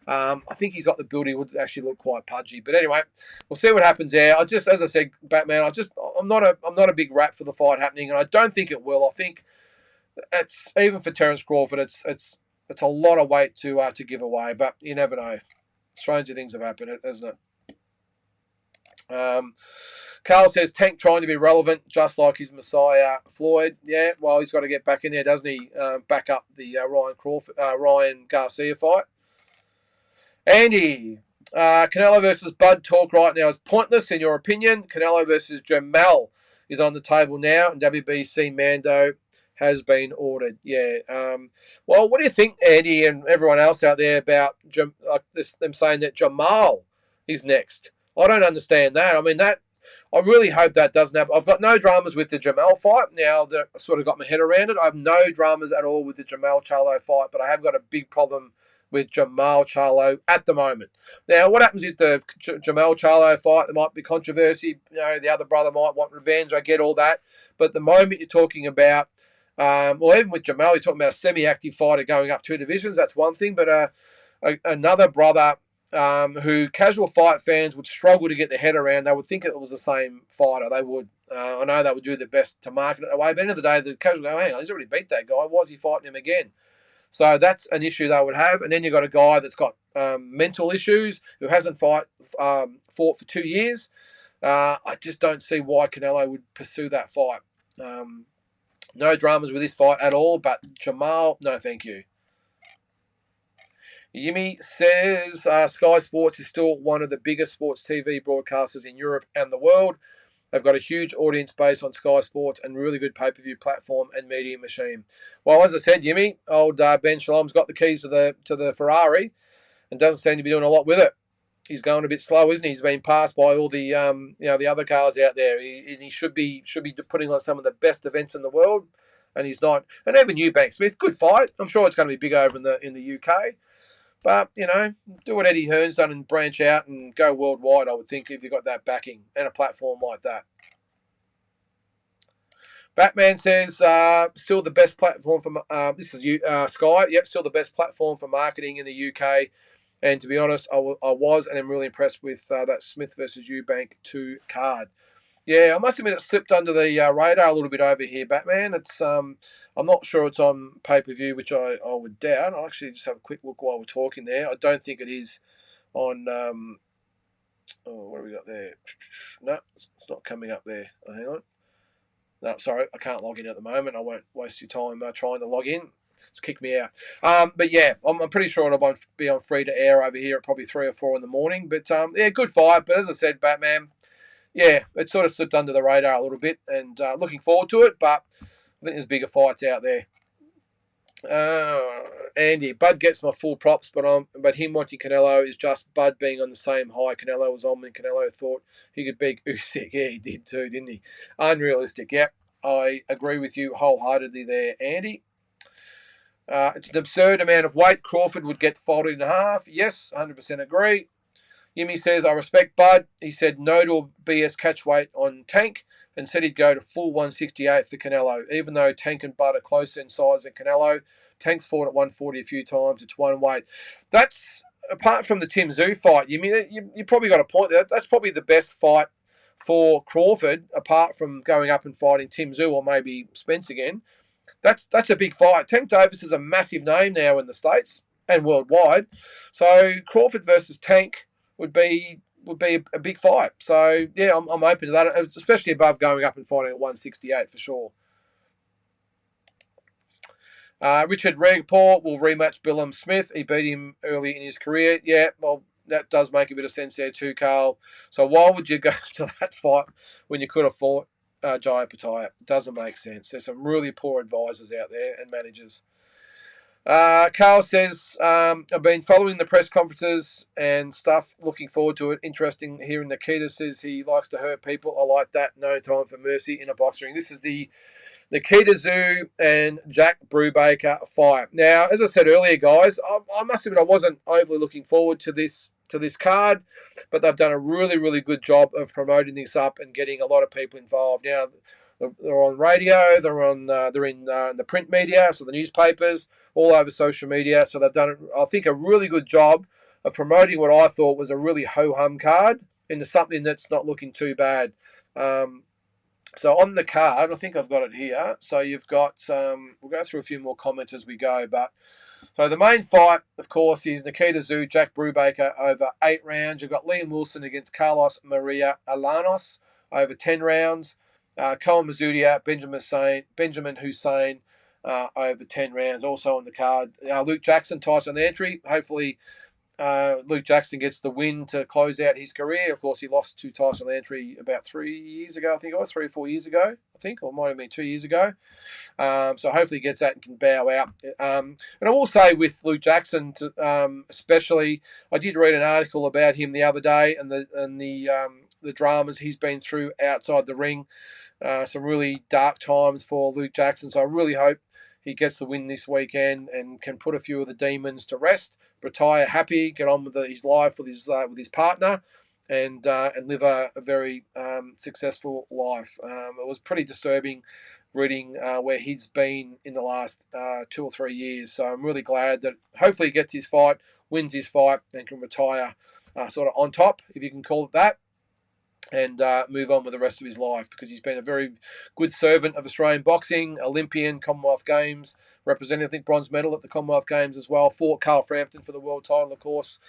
I think he's got the build. He would actually look quite pudgy. But anyway, we'll see what happens there. As I said, Batman, I'm not a big rap for the fight happening, and I don't think it will. I think it's even for Terence Crawford, it's a lot of weight to give away. But you never know. Stranger things have happened, hasn't it? Carl says Tank trying to be relevant, just like his Messiah Floyd. Yeah, well, he's got to get back in there, doesn't he? Back up the Ryan Garcia fight. Andy, Canelo versus Bud talk right now is pointless in your opinion. Canelo versus Jamal is on the table now, and WBC Mando has been ordered. Yeah. Well, what do you think, Andy, and everyone else out there about them saying that Jamal is next? I don't understand that. I really hope that doesn't happen. I've got no dramas with the Jamal fight. Now that I sort of got my head around it, I have no dramas at all with the Jamal Charlo fight, but I have got a big problem with Jamal Charlo at the moment. Now, what happens with the Jamal Charlo fight? There might be controversy. The other brother might want revenge. I get all that. But the moment you're talking about, even with Jamal, you're talking about a semi-active fighter going up 2 divisions. That's one thing. But another brother who casual fight fans would struggle to get their head around. They would think it was the same fighter. They would. I know they would do their best to market it that way. But at the end of the day, the casual go, hang on, he's already beat that guy. Why is he fighting him again? So that's an issue they would have. And then you've got a guy that's got mental issues who hasn't fought for 2 years. I just don't see why Canelo would pursue that fight. No dramas with this fight at all. But Jamal, no thank you. Yimi says Sky Sports is still one of the biggest sports TV broadcasters in Europe and the world. They've got a huge audience base on Sky Sports and really good pay-per-view platform and media machine. Well, as I said, Yimi, old Ben Shalom's got the keys to the Ferrari and doesn't seem to be doing a lot with it. He's going a bit slow, isn't he? He's been passed by all the the other cars out there. He should be putting on some of the best events in the world, and he's not. And even Eubank Smith, good fight. I'm sure it's going to be big over in the UK. But, do what Eddie Hearn's done and branch out and go worldwide, I would think, if you've got that backing and a platform like that. Batman says, still the best platform for, this is Sky, yep, still the best platform for marketing in the UK. And to be honest, I was and I'm really impressed with that Smith versus Eubank 2 card. Yeah, I must admit it slipped under the radar a little bit over here, Batman. It's I'm not sure it's on pay-per-view, which I would doubt. I'll actually just have a quick look while we're talking there. I don't think it is on, what have we got there? No, it's not coming up there. Oh, hang on. No, sorry, I can't log in at the moment. I won't waste your time trying to log in. It's kicked me out. But yeah, I'm pretty sure it won't be on free to air over here at probably 3 or 4 in the morning. But yeah, good fight. But as I said, Batman, yeah, it sort of slipped under the radar a little bit, and looking forward to it. But I think there's bigger fights out there. Andy, Bud gets my full props, but him wanting Canelo is just Bud being on the same high Canelo was on when Canelo thought he could beat Usyk. Yeah, he did too, didn't he? Unrealistic. Yep, I agree with you wholeheartedly there, Andy. It's an absurd amount of weight. Crawford would get folded in half. Yes, 100% agree. Yimmy says, I respect Bud. He said no to a BS catch weight on Tank and said he'd go to full 168 for Canelo. Even though Tank and Bud are closer in size than Canelo, Tank's fought at 140 a few times. It's one weight. That's, apart from the Tim Tszyu fight, Yimmy, you probably got a point there. That's probably the best fight for Crawford, apart from going up and fighting Tim Tszyu or maybe Spence again. That's a big fight. Tank Davis is a massive name now in the States and worldwide. So Crawford versus Tank would be a big fight. So yeah, I'm open to that, especially above going up and fighting at 168 for sure. Richard Regport will rematch Billum Smith. He beat him early in his career. Yeah, well, that does make a bit of sense there too, Carl. So why would you go to that fight when you could have fought Jaya Pataya? It doesn't make sense. There's some really poor advisors out there and managers. Carl says, I've been following the press conferences and stuff, looking forward to it. Interesting hearing Nikita says he likes to hurt people. I like that. No time for mercy in a box ring. This is the Nikita Tszyu and Jack Brubaker fight. Now, as I said earlier, guys, I must admit I wasn't overly looking forward to this card, but they've done a really, really good job of promoting this up and getting a lot of people involved. Now, they're on radio, they're in the print media, so the newspapers, all over social media. So they've done, I think, a really good job of promoting what I thought was a really ho-hum card into something that's not looking too bad. So on the card, I think I've got it here. So you've got, we'll go through a few more comments as we go. But so the main fight, of course, is Nikita Tszyu, Jack Brubaker over 8 rounds. You've got Liam Wilson against Carlos Maria Alanos over 10 rounds. Cohen Mazudia, Benjamin Hussein over 10 rounds. Also on the card, Luke Jackson, Tyson Antry. Hopefully, Luke Jackson gets the win to close out his career. Of course, he lost to Tyson Antry about 3 years ago, I think it was, 3 or 4 years ago, I think, or it might have been 2 years ago. So hopefully he gets that and can bow out. And I will say with Luke Jackson, especially, I did read an article about him the other day and the dramas he's been through outside the ring. Some really dark times for Luke Jackson. So I really hope he gets the win this weekend and can put a few of the demons to rest, retire happy, get on with his life with his partner, and live a very successful life. It was pretty disturbing reading where he's been in the last 2 or 3 years. So I'm really glad that hopefully he gets his fight, wins his fight, and can retire sort of on top, if you can call it that, and move on with the rest of his life, because he's been a very good servant of Australian boxing, Olympian, Commonwealth Games, representing, I think, bronze medal at the Commonwealth Games as well, fought Carl Frampton for the world title, of course,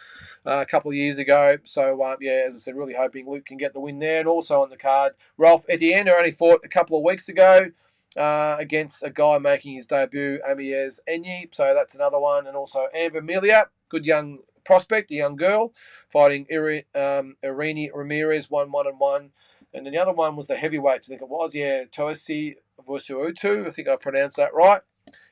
a couple of years ago. So, yeah, as I said, really hoping Luke can get the win there. And also on the card, Ralph Etienne, who only fought a couple of weeks ago against a guy making his debut, Amiez Enyi. So that's another one. And also Amber Melia, good young prospect, a young girl, fighting Irene Ramirez, 1-1-1. And then the other one was the heavyweights, I think it was, Toesi Vusuutu, I think I pronounced that right,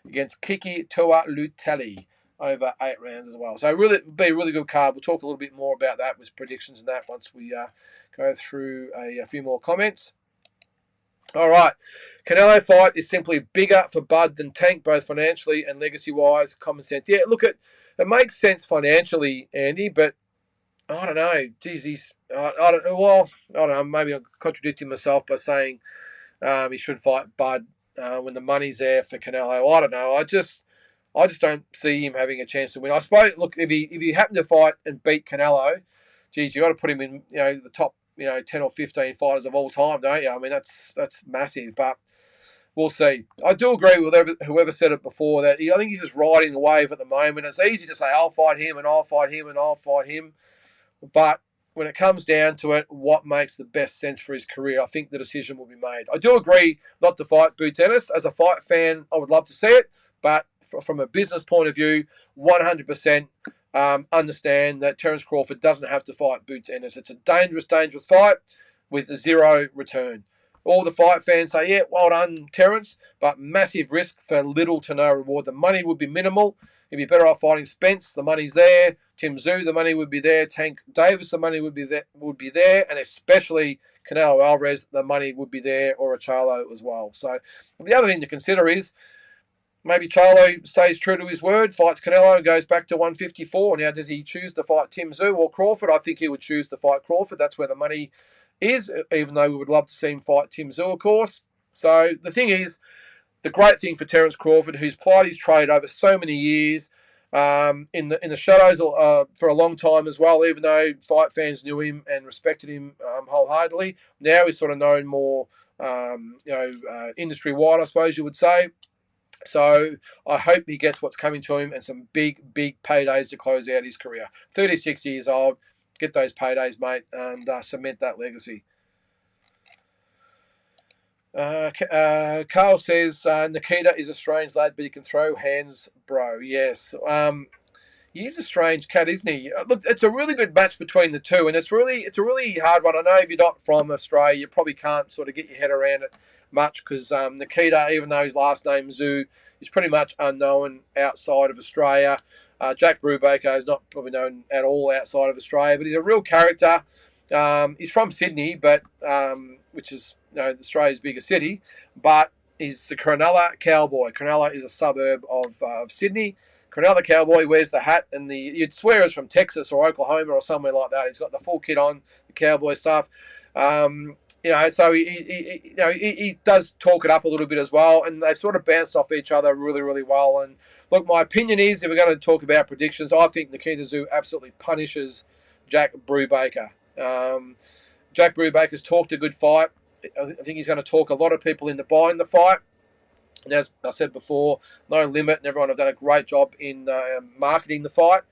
against Kiki Toa Lutali over 8 rounds as well. So really, it'll be a really good card. We'll talk a little bit more about that with predictions and that once we go through a few more comments. All right. Canelo fight is simply bigger for Bud than Tank, both financially and legacy-wise. Common sense. Yeah, look, it makes sense financially, Andy, but I don't know. Geez, I don't know. Well, I don't know. Maybe I'm contradicting myself by saying he should fight Bud when the money's there for Canelo. I don't know. I just don't see him having a chance to win. I suppose. Look, if he happened to fight and beat Canelo, geez, you got to put him in the top 10 or 15 fighters of all time, don't you? I mean that's massive, but we'll see. I do agree with whoever said it before that I think he's just riding the wave at the moment. It's easy to say I'll fight him and I'll fight him and I'll fight him, but when it comes down to it, what makes the best sense for his career, I think the decision will be made. I do agree not to fight Boots Ennis. As a fight fan, I would love to see it, but from a business point of view, 100% understand that Terence Crawford doesn't have to fight Boots Ennis. It's a dangerous, dangerous fight with zero return. All the fight fans say, yeah, well done, Terence, but massive risk for little to no reward. The money would be minimal. He'd be better off fighting Spence. The money's there. Tim Tszyu, the money would be there. Tank Davis, the money would be there, and especially Canelo Alvarez, the money would be there, or a Charlo as well. So the other thing to consider is maybe Charlo stays true to his word, fights Canelo and goes back to 154. Now, does he choose to fight Tim Tszyu or Crawford? I think he would choose to fight Crawford. That's where the money is, even though we would love to see him fight Tim Tszyu, of course. So the thing is, the great thing for Terence Crawford, who's plied his trade over so many years, in the shadows for a long time as well, even though fight fans knew him and respected him wholeheartedly. Now he's sort of known more, industry-wide, I suppose you would say. So I hope he gets what's coming to him and some big, big paydays to close out his career. 36 years old, get those paydays, mate, and cement that legacy. Carl says Nikita is a strange lad, but he can throw hands, bro. Yes. He's a strange cat, isn't he? Look, it's a really good match between the two, and it's a really hard one. I know if you're not from Australia, you probably can't sort of get your head around it much because Nikita, even though his last name's Zoo, is pretty much unknown outside of Australia. Jack Brubaker is not probably known at all outside of Australia, but he's a real character. He's from Sydney, but which is Australia's biggest city, but he's the Cronulla Cowboy. Cronulla is a suburb of Sydney. Cronulla Cowboy wears the hat, and you'd swear it's from Texas or Oklahoma or somewhere like that. He's got the full kit on, the Cowboy stuff. So he does talk it up a little bit as well, and they've sort of bounced off each other really, really well. And look, my opinion is, if we're going to talk about predictions, I think Nikita Tszyu absolutely punishes Jack Brubaker. Jack Brubaker's talked a good fight. I think he's going to talk a lot of people into buying the fight. And as I said before, No Limit and everyone have done a great job in marketing the fight.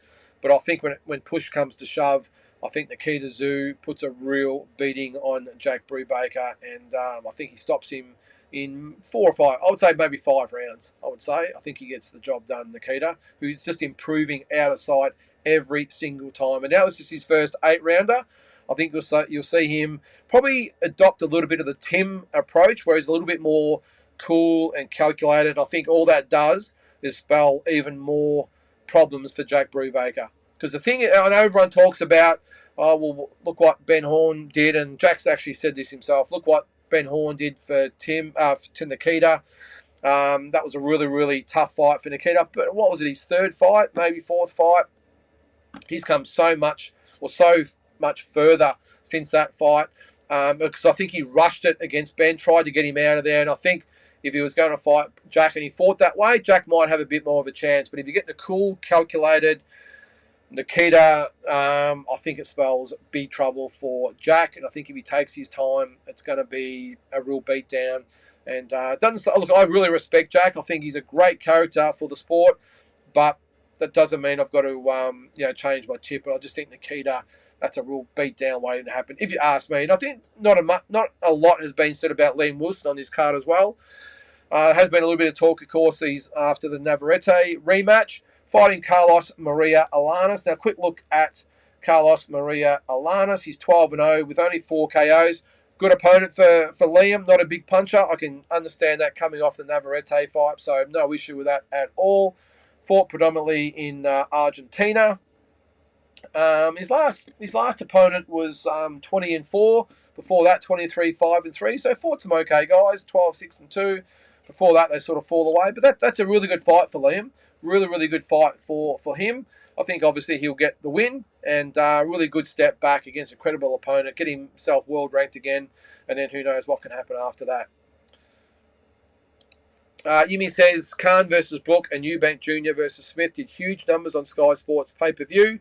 But I think when push comes to shove, I think Nikita Tszyu puts a real beating on Jack Brubaker, and I think he stops him in 4 or 5. I would say maybe 5 rounds. I think he gets the job done, Nikita, who's just improving out of sight every single time. And now this is his first 8-rounder. I think you'll see him probably adopt a little bit of the Tim approach, where he's a little bit more cool and calculated. I think all that does is spell even more problems for Jack Brubaker. Because the thing, I know everyone talks about, oh, well, look what Ben Horn did, and Jack's actually said this himself. Look what Ben Horn did for to Nikita. That was a really, really tough fight for Nikita. But what was it, his 3rd fight, maybe 4th fight? He's come so much further since that fight. Because I think he rushed it against Ben, tried to get him out of there, and I think if he was going to fight Jack and he fought that way, Jack might have a bit more of a chance. But if you get the cool, calculated Nikita, I think it spells big trouble for Jack. And I think if he takes his time, it's going to be a real beatdown. And look, I really respect Jack. I think he's a great character for the sport. But that doesn't mean I've got to change my tip. But I just think Nikita, that's a real beatdown waiting to happen, if you ask me. And I think not a lot has been said about Liam Wilson on this card as well. There has been a little bit of talk, of course, after the Navarrete rematch, fighting Carlos Maria Alanis. Now, quick look at Carlos Maria Alanis. He's 12-0 with only 4 KOs. Good opponent for Liam, not a big puncher. I can understand that coming off the Navarrete fight, so no issue with that at all. Fought predominantly in Argentina. His last opponent was 20-4, Before that, 23-5-3. So fought some okay guys, 12-6-2. Before that, they sort of fall away. But that's a really good fight for Liam. Really, really good fight for him. I think obviously he'll get the win and really good step back against a credible opponent, get himself world ranked again, and then who knows what can happen after that. Yumi says Khan versus Brook and Eubank Jr. versus Smith did huge numbers on Sky Sports pay-per-view.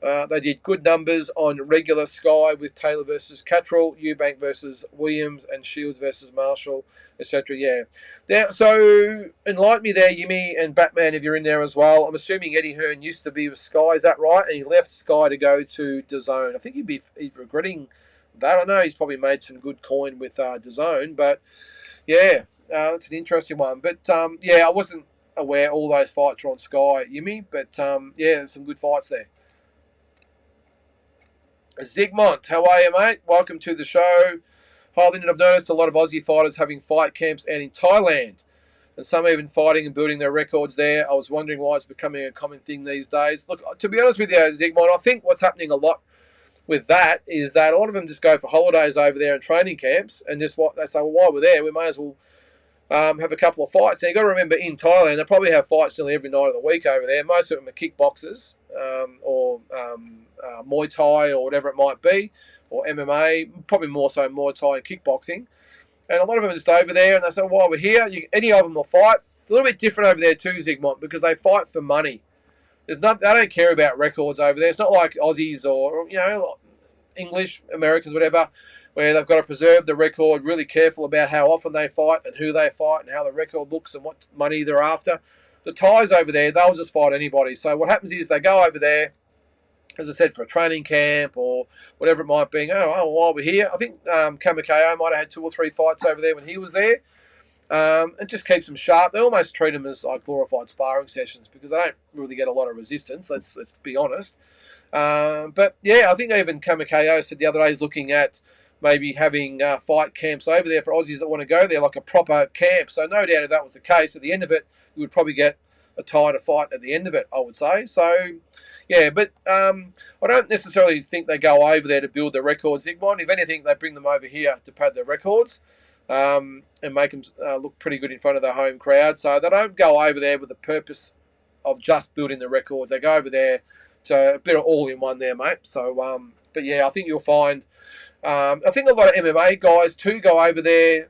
They did good numbers on regular Sky with Taylor versus Cattrall, Eubank versus Williams, and Shields versus Marshall, etc. Yeah. Now, so enlighten me there, Yumi and Batman, if you're in there as well. I'm assuming Eddie Hearn used to be with Sky, is that right? And he left Sky to go to DAZN. I think he's regretting that. I know he's probably made some good coin with DAZN, but yeah, it's an interesting one. But yeah, I wasn't aware all those fights were on Sky, Yumi, but yeah, there's some good fights there. Zygmunt, how are you, mate? Welcome to the show. Hi, Lynden. I've noticed a lot of Aussie fighters having fight camps out in Thailand, and some even fighting and building their records there. I was wondering why it's becoming a common thing these days. Look, to be honest with you, Zygmunt, I think what's happening a lot with that is that a lot of them just go for holidays over there and training camps, and just what they say, well, while we're there, we may as well have a couple of fights. And you've got to remember, in Thailand, they probably have fights nearly every night of the week over there. Most of them are kickboxers or Muay Thai or whatever it might be, or MMA, probably more so Muay Thai and kickboxing. And a lot of them are just over there, and they say, while we're here, any of them will fight. It's a little bit different over there too, Zygmunt, because they fight for money. They don't care about records over there. It's not like Aussies or, English, Americans, whatever, where they've got to preserve the record, really careful about how often they fight and who they fight and how the record looks and what money they're after. The Thais over there, they'll just fight anybody. So what happens is they go over there, as I said, for a training camp or whatever it might be. While we're here, I think Kamikayo might have had 2 or 3 fights over there when he was there. It just keeps them sharp. They almost treat them as like glorified sparring sessions because they don't really get a lot of resistance. Let's be honest. But yeah, I think even Kamikayo said the other day he's looking at maybe having fight camps over there for Aussies that want to go there, like a proper camp. So no doubt if that was the case, at the end of it, you would probably get a Thai to fight at the end of it, I would say. So, yeah, but I don't necessarily think they go over there to build their records, Zygmunt. If anything, they bring them over here to pad their records and make them look pretty good in front of their home crowd. So they don't go over there with the purpose of just building the records. They go over there to a bit of all-in-one there, mate. So, but yeah, I think you'll find... I think a lot of MMA guys too go over there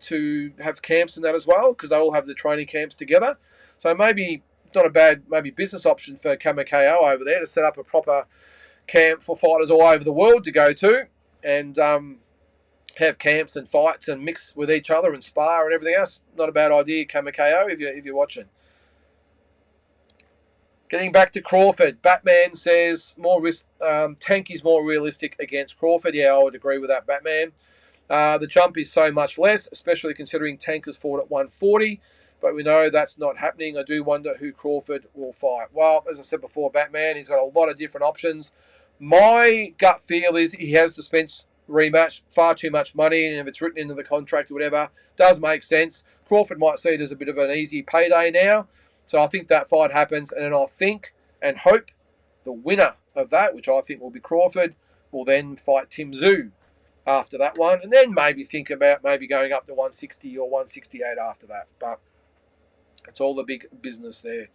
to have camps and that as well, because they all have the training camps together. So maybe not a bad business option for Kamikayo over there to set up a proper camp for fighters all over the world to go to and have camps and fights and mix with each other and spar and everything else. Not a bad idea, Kamikayo, if you're watching. Getting back to Crawford, Batman says Tank is more realistic against Crawford. Yeah, I would agree with that, Batman. The jump is so much less, especially considering Tank has fought at 140. But we know that's not happening. I do wonder who Crawford will fight. Well, as I said before, Batman, he's got a lot of different options. My gut feel is he has the Spence rematch, far too much money, and if it's written into the contract or whatever, does make sense. Crawford might see it as a bit of an easy payday now. So I think that fight happens, and then I think and hope the winner of that, which I think will be Crawford, will then fight Tim Tszyu after that one, and then maybe think about maybe going up to 160 or 168 after that. But it's all the big business there.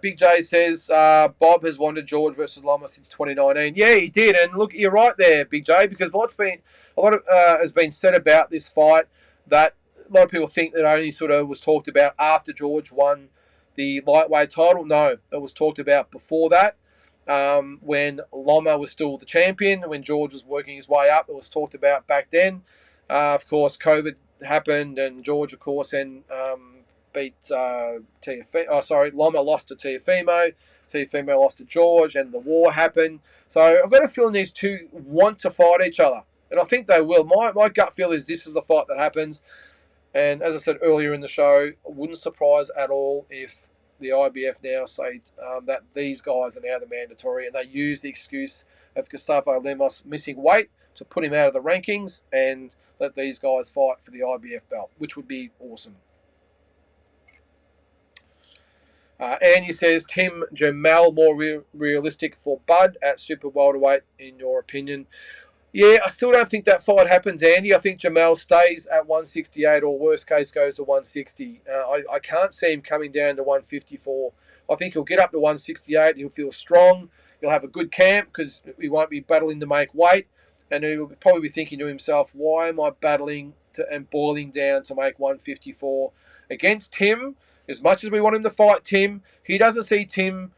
Big J says Bob has wanted George versus Loma since 2019. Yeah, he did, and look, you're right there, Big J, because a lot has been said about this fight that a lot of people think that only sort of was talked about after George won the lightweight title. No, it was talked about before that. When Loma was still the champion, when George was working his way up, it was talked about back then. Of course, COVID happened, and George, of course, then beat Teofimo. Loma lost to Teofimo. Teofimo lost to George, and the war happened. So I've got a feeling these two want to fight each other, and I think they will. My gut feel is this is the fight that happens. And as I said earlier in the show, it wouldn't surprise at all if the IBF now say that these guys are now the mandatory, and they use the excuse of Gustavo Lemos missing weight to put him out of the rankings and let these guys fight for the IBF belt, which would be awesome. Andy says, Tim Jamel more realistic for Bud at super welterweight, in your opinion? Yeah, I still don't think that fight happens, Andy. I think Jamel stays at 168 or worst case goes to 160. I can't see him coming down to 154. I think he'll get up to 168. He'll feel strong. He'll have a good camp because he won't be battling to make weight. And he'll probably be thinking to himself, why am I battling and boiling down to make 154 against Tim? As much as we want him to fight Tim, he doesn't see Tim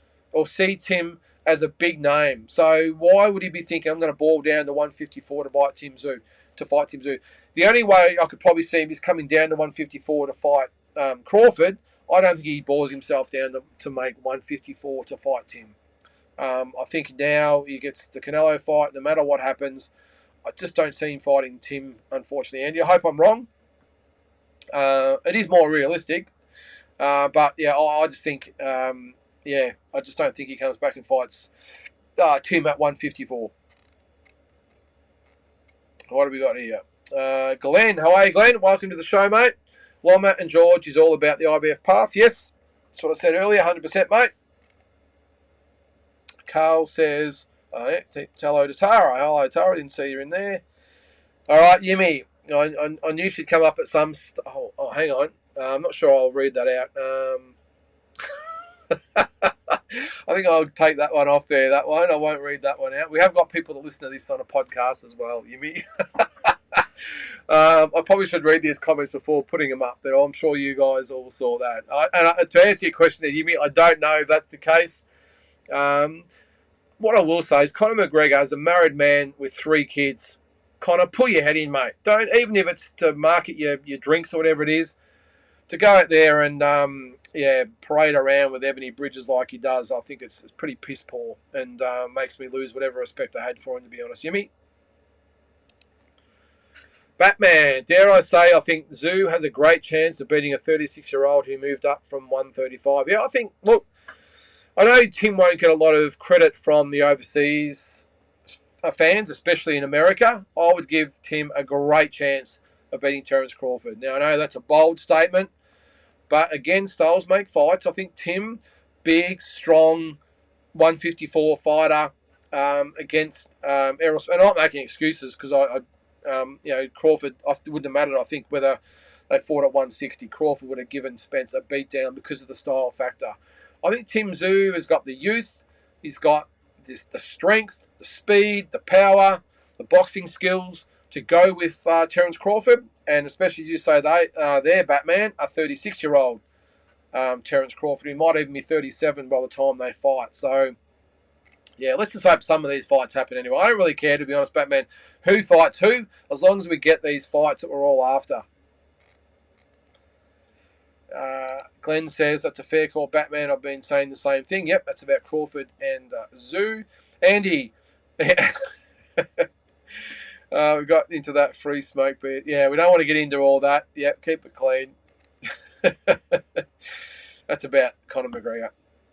as a big name. So why would he be thinking, I'm going to boil down to 154 to fight Tim Tszyu? The only way I could probably see him is coming down to 154 to fight Crawford. I don't think he boils himself down to make 154 to fight Tim. I think now he gets the Canelo fight, no matter what happens. I just don't see him fighting Tim, unfortunately, Andy. I hope I'm wrong. It is more realistic. But, yeah, I just think, I just don't think he comes back and fights Tim at 154. What have we got here? Glenn, how are you, Glenn? Welcome to the show, mate. Loma and George is all about the IBF path. Yes, that's what I said earlier, 100%, mate. Carl says, tell hello to Tara. Hello, Tara. Didn't see you in there. All right, Yimmy. I knew she'd come up at some... hang on. I'm not sure I'll read that out. I think I'll take that one off there. That one. I won't read that one out. We have got people that listen to this on a podcast as well, Yimmy. I probably should read these comments before putting them up, but I'm sure you guys all saw that. To answer your question there, Yimmy, I don't know if that's the case. What I will say is Conor McGregor is a married man with 3 kids. Conor, pull your head in, mate. Don't, even if it's to market your drinks or whatever it is, to go out there and parade around with Ebony Bridges like he does, I think it's pretty piss poor and makes me lose whatever respect I had for him, to be honest. Yimmy? Batman, dare I say, I think Tszyu has a great chance of beating a 36-year-old who moved up from 135. Yeah, I think, look, I know Tim won't get a lot of credit from the overseas fans, especially in America. I would give Tim a great chance of beating Terence Crawford. Now, I know that's a bold statement, but again, styles make fights. I think Tim, big, strong, 154 fighter against Errol. And I'm not making excuses because Crawford, it wouldn't have mattered, I think, whether they fought at 160. Crawford would have given Spence a beatdown because of the style factor. I think Tim Tszyu has got the youth. He's got the strength, the speed, the power, the boxing skills to go with Terence Crawford. And especially you say they're Batman, a 36-year-old Terence Crawford. He might even be 37 by the time they fight. So, yeah, let's just hope some of these fights happen anyway. I don't really care, to be honest, Batman, who fights who, as long as we get these fights that we're all after. Glenn says, that's a fair call, Batman. I've been saying the same thing. Yep, that's about Crawford and Tszyu. Andy, we got into that free smoke, but yeah, we don't want to get into all that. Yep, keep it clean. That's about Conor McGregor.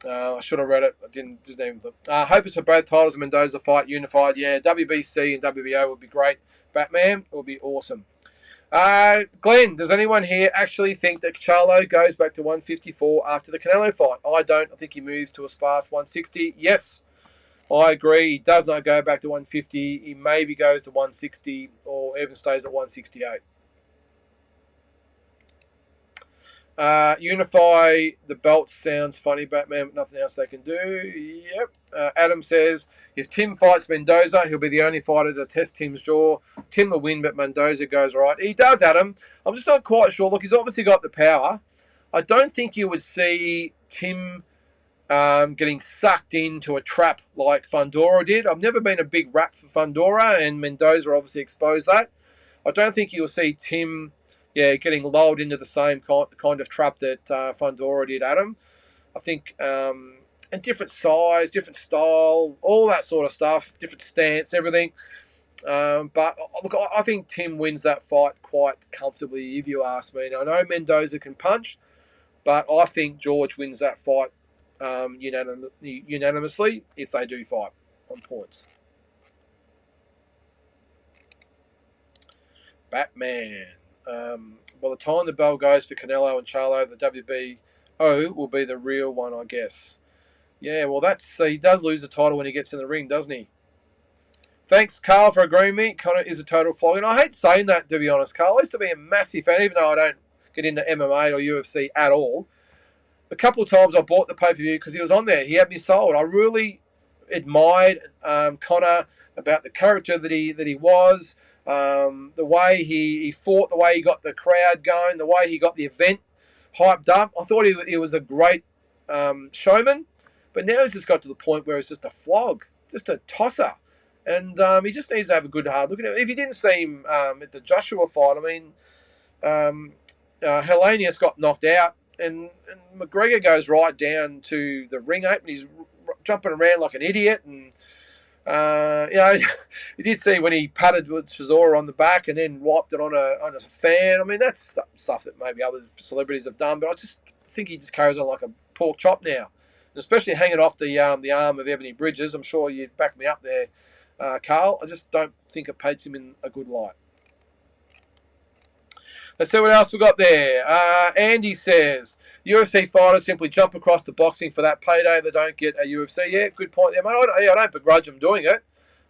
I should have read it. I didn't even look. Hope it's for both titles of Mendoza fight unified. Yeah, WBC and WBO would be great. Batman, it would be awesome. Glenn, does anyone here actually think that Charlo goes back to 154 after the Canelo fight? I don't. I think he moves to a sparse 160. Yes, I agree. He does not go back to 150. He maybe goes to 160 or even stays at 168. Unify the belts sounds funny, Batman, but nothing else they can do. Yep. Adam says, if Tim fights Mendoza, he'll be the only fighter to test Tim's jaw. Tim will win, but Mendoza goes right. He does, Adam. I'm just not quite sure. Look, he's obviously got the power. I don't think you would see Tim getting sucked into a trap like Fundora did. I've never been a big rap for Fundora, and Mendoza obviously exposed that. I don't think you'll see Tim... getting lulled into the same kind of trap that Fundora did, Adam. I think, and different size, different style, all that sort of stuff, different stance, everything. But look, I think Tim wins that fight quite comfortably, if you ask me. Now, I know Mendoza can punch, but I think George wins that fight unanimously if they do fight on points. Batman. By the time the bell goes for Canelo and Charlo, the O will be the real one, I guess. Yeah, well, he does lose the title when he gets in the ring, doesn't he? Thanks, Carl, for agreeing with me. Connor is a total flog. And I hate saying that, to be honest, Carl. I used to be a massive fan, even though I don't get into MMA or UFC at all. A couple of times I bought the pay-per-view because he was on there. He had me sold. I really admired Connor about the character that he was, the way he fought, the way he got the crowd going, the way he got the event hyped up. I thought he was a great showman, but now he's just got to the point where it's just a flog, just a tosser. And he just needs to have a good hard look at it. If you didn't see him at the Joshua fight, I mean, Hellenius got knocked out, and McGregor goes right down to the ring apron. He's jumping around like an idiot, and you did see when he patted with Chisora on the back and then wiped it on a fan. I mean, that's stuff that maybe other celebrities have done, but I just think he just carries on like a pork chop now, and especially hanging off the arm of Ebony Bridges. I'm sure you'd back me up there, Carl. I just don't think it paints him in a good light. Let's see what else we got there. Andy says, UFC fighters simply jump across to boxing for that payday. They don't get a UFC. Yeah, good point there, mate. I don't begrudge them doing it.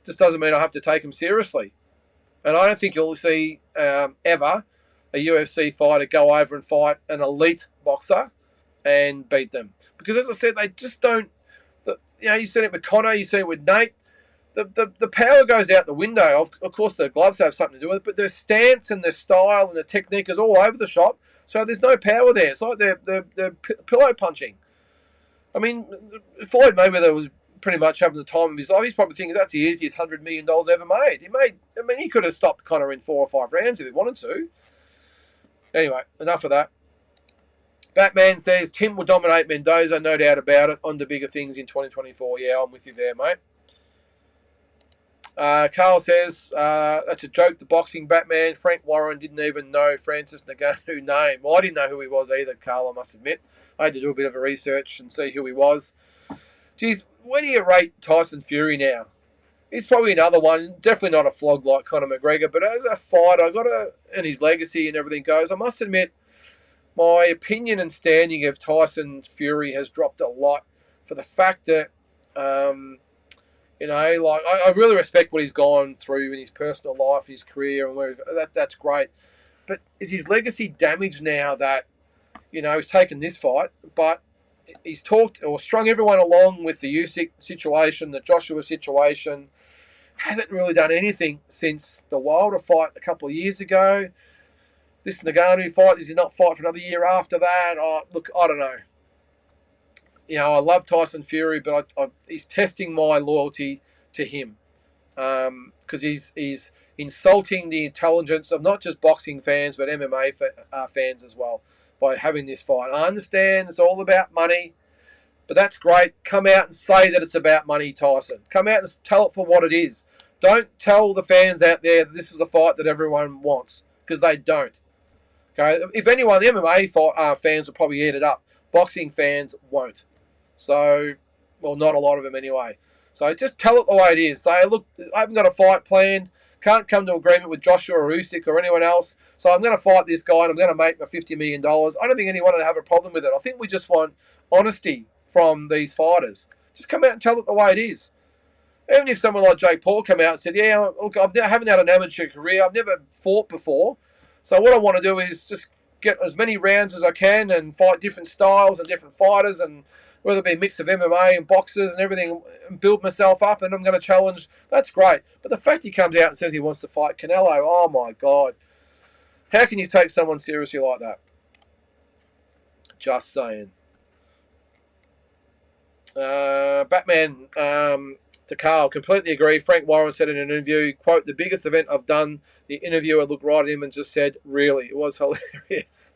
Just doesn't mean I have to take them seriously. And I don't think you'll see ever a UFC fighter go over and fight an elite boxer and beat them. Because as I said, they just don't. You said it with Connor, you said it with Nate. The power goes out the window. Of course, the gloves have something to do with it, but their stance and their style and the technique is all over the shop. So there's no power there. It's like they're pillow punching. I mean, Floyd Mayweather was pretty much having the time of his life. He's probably thinking that's the easiest $100 million ever made. He could have stopped Conor in 4 or 5 rounds if he wanted to. Anyway, enough of that. Batman says Tim will dominate Mendoza, no doubt about it, on to bigger things in 2024. Yeah, I'm with you there, mate. Carl says, that's a joke, the boxing Batman. Frank Warren didn't even know Francis Ngannou name. Well, I didn't know who he was either, Carl, I must admit. I had to do a bit of a research and see who he was. Geez, where do you rate Tyson Fury now? He's probably another one, definitely not a flog like Conor McGregor, but as a fighter, and his legacy and everything goes, I must admit, my opinion and standing of Tyson Fury has dropped a lot for the fact that, I really respect what he's gone through in his personal life, his career, and that's great. But is his legacy damaged now that, he's taken this fight, but he's talked or strung everyone along with the Usyk situation, the Joshua situation, hasn't really done anything since the Wilder fight a couple of years ago. This Ngannou fight, does he not fight for another year after that? Look, I don't know. I love Tyson Fury, but he's testing my loyalty to him because he's insulting the intelligence of not just boxing fans but MMA fans as well by having this fight. I understand it's all about money, but that's great. Come out and say that it's about money, Tyson. Come out and tell it for what it is. Don't tell the fans out there that this is the fight that everyone wants, because they don't. Okay, if anyone, the MMA fans will probably eat it up. Boxing fans won't. So, well, not a lot of them anyway. So just tell it the way it is. Say, look, I haven't got a fight planned. Can't come to agreement with Joshua or Usyk or anyone else. So I'm going to fight this guy and I'm going to make my $50 million. I don't think anyone would have a problem with it. I think we just want honesty from these fighters. Just come out and tell it the way it is. Even if someone like Jake Paul come out and said, yeah, look, I haven't had an amateur career. I've never fought before. So what I want to do is just get as many rounds as I can and fight different styles and different fighters, and whether it be a mix of MMA and boxers and everything, and build myself up, and I'm going to challenge. That's great. But the fact he comes out and says he wants to fight Canelo, oh my God. How can you take someone seriously like that? Just saying. Batman to Carl, completely agree. Frank Warren said in an interview, quote, the biggest event I've done. The interviewer looked right at him and just said, really? It was hilarious.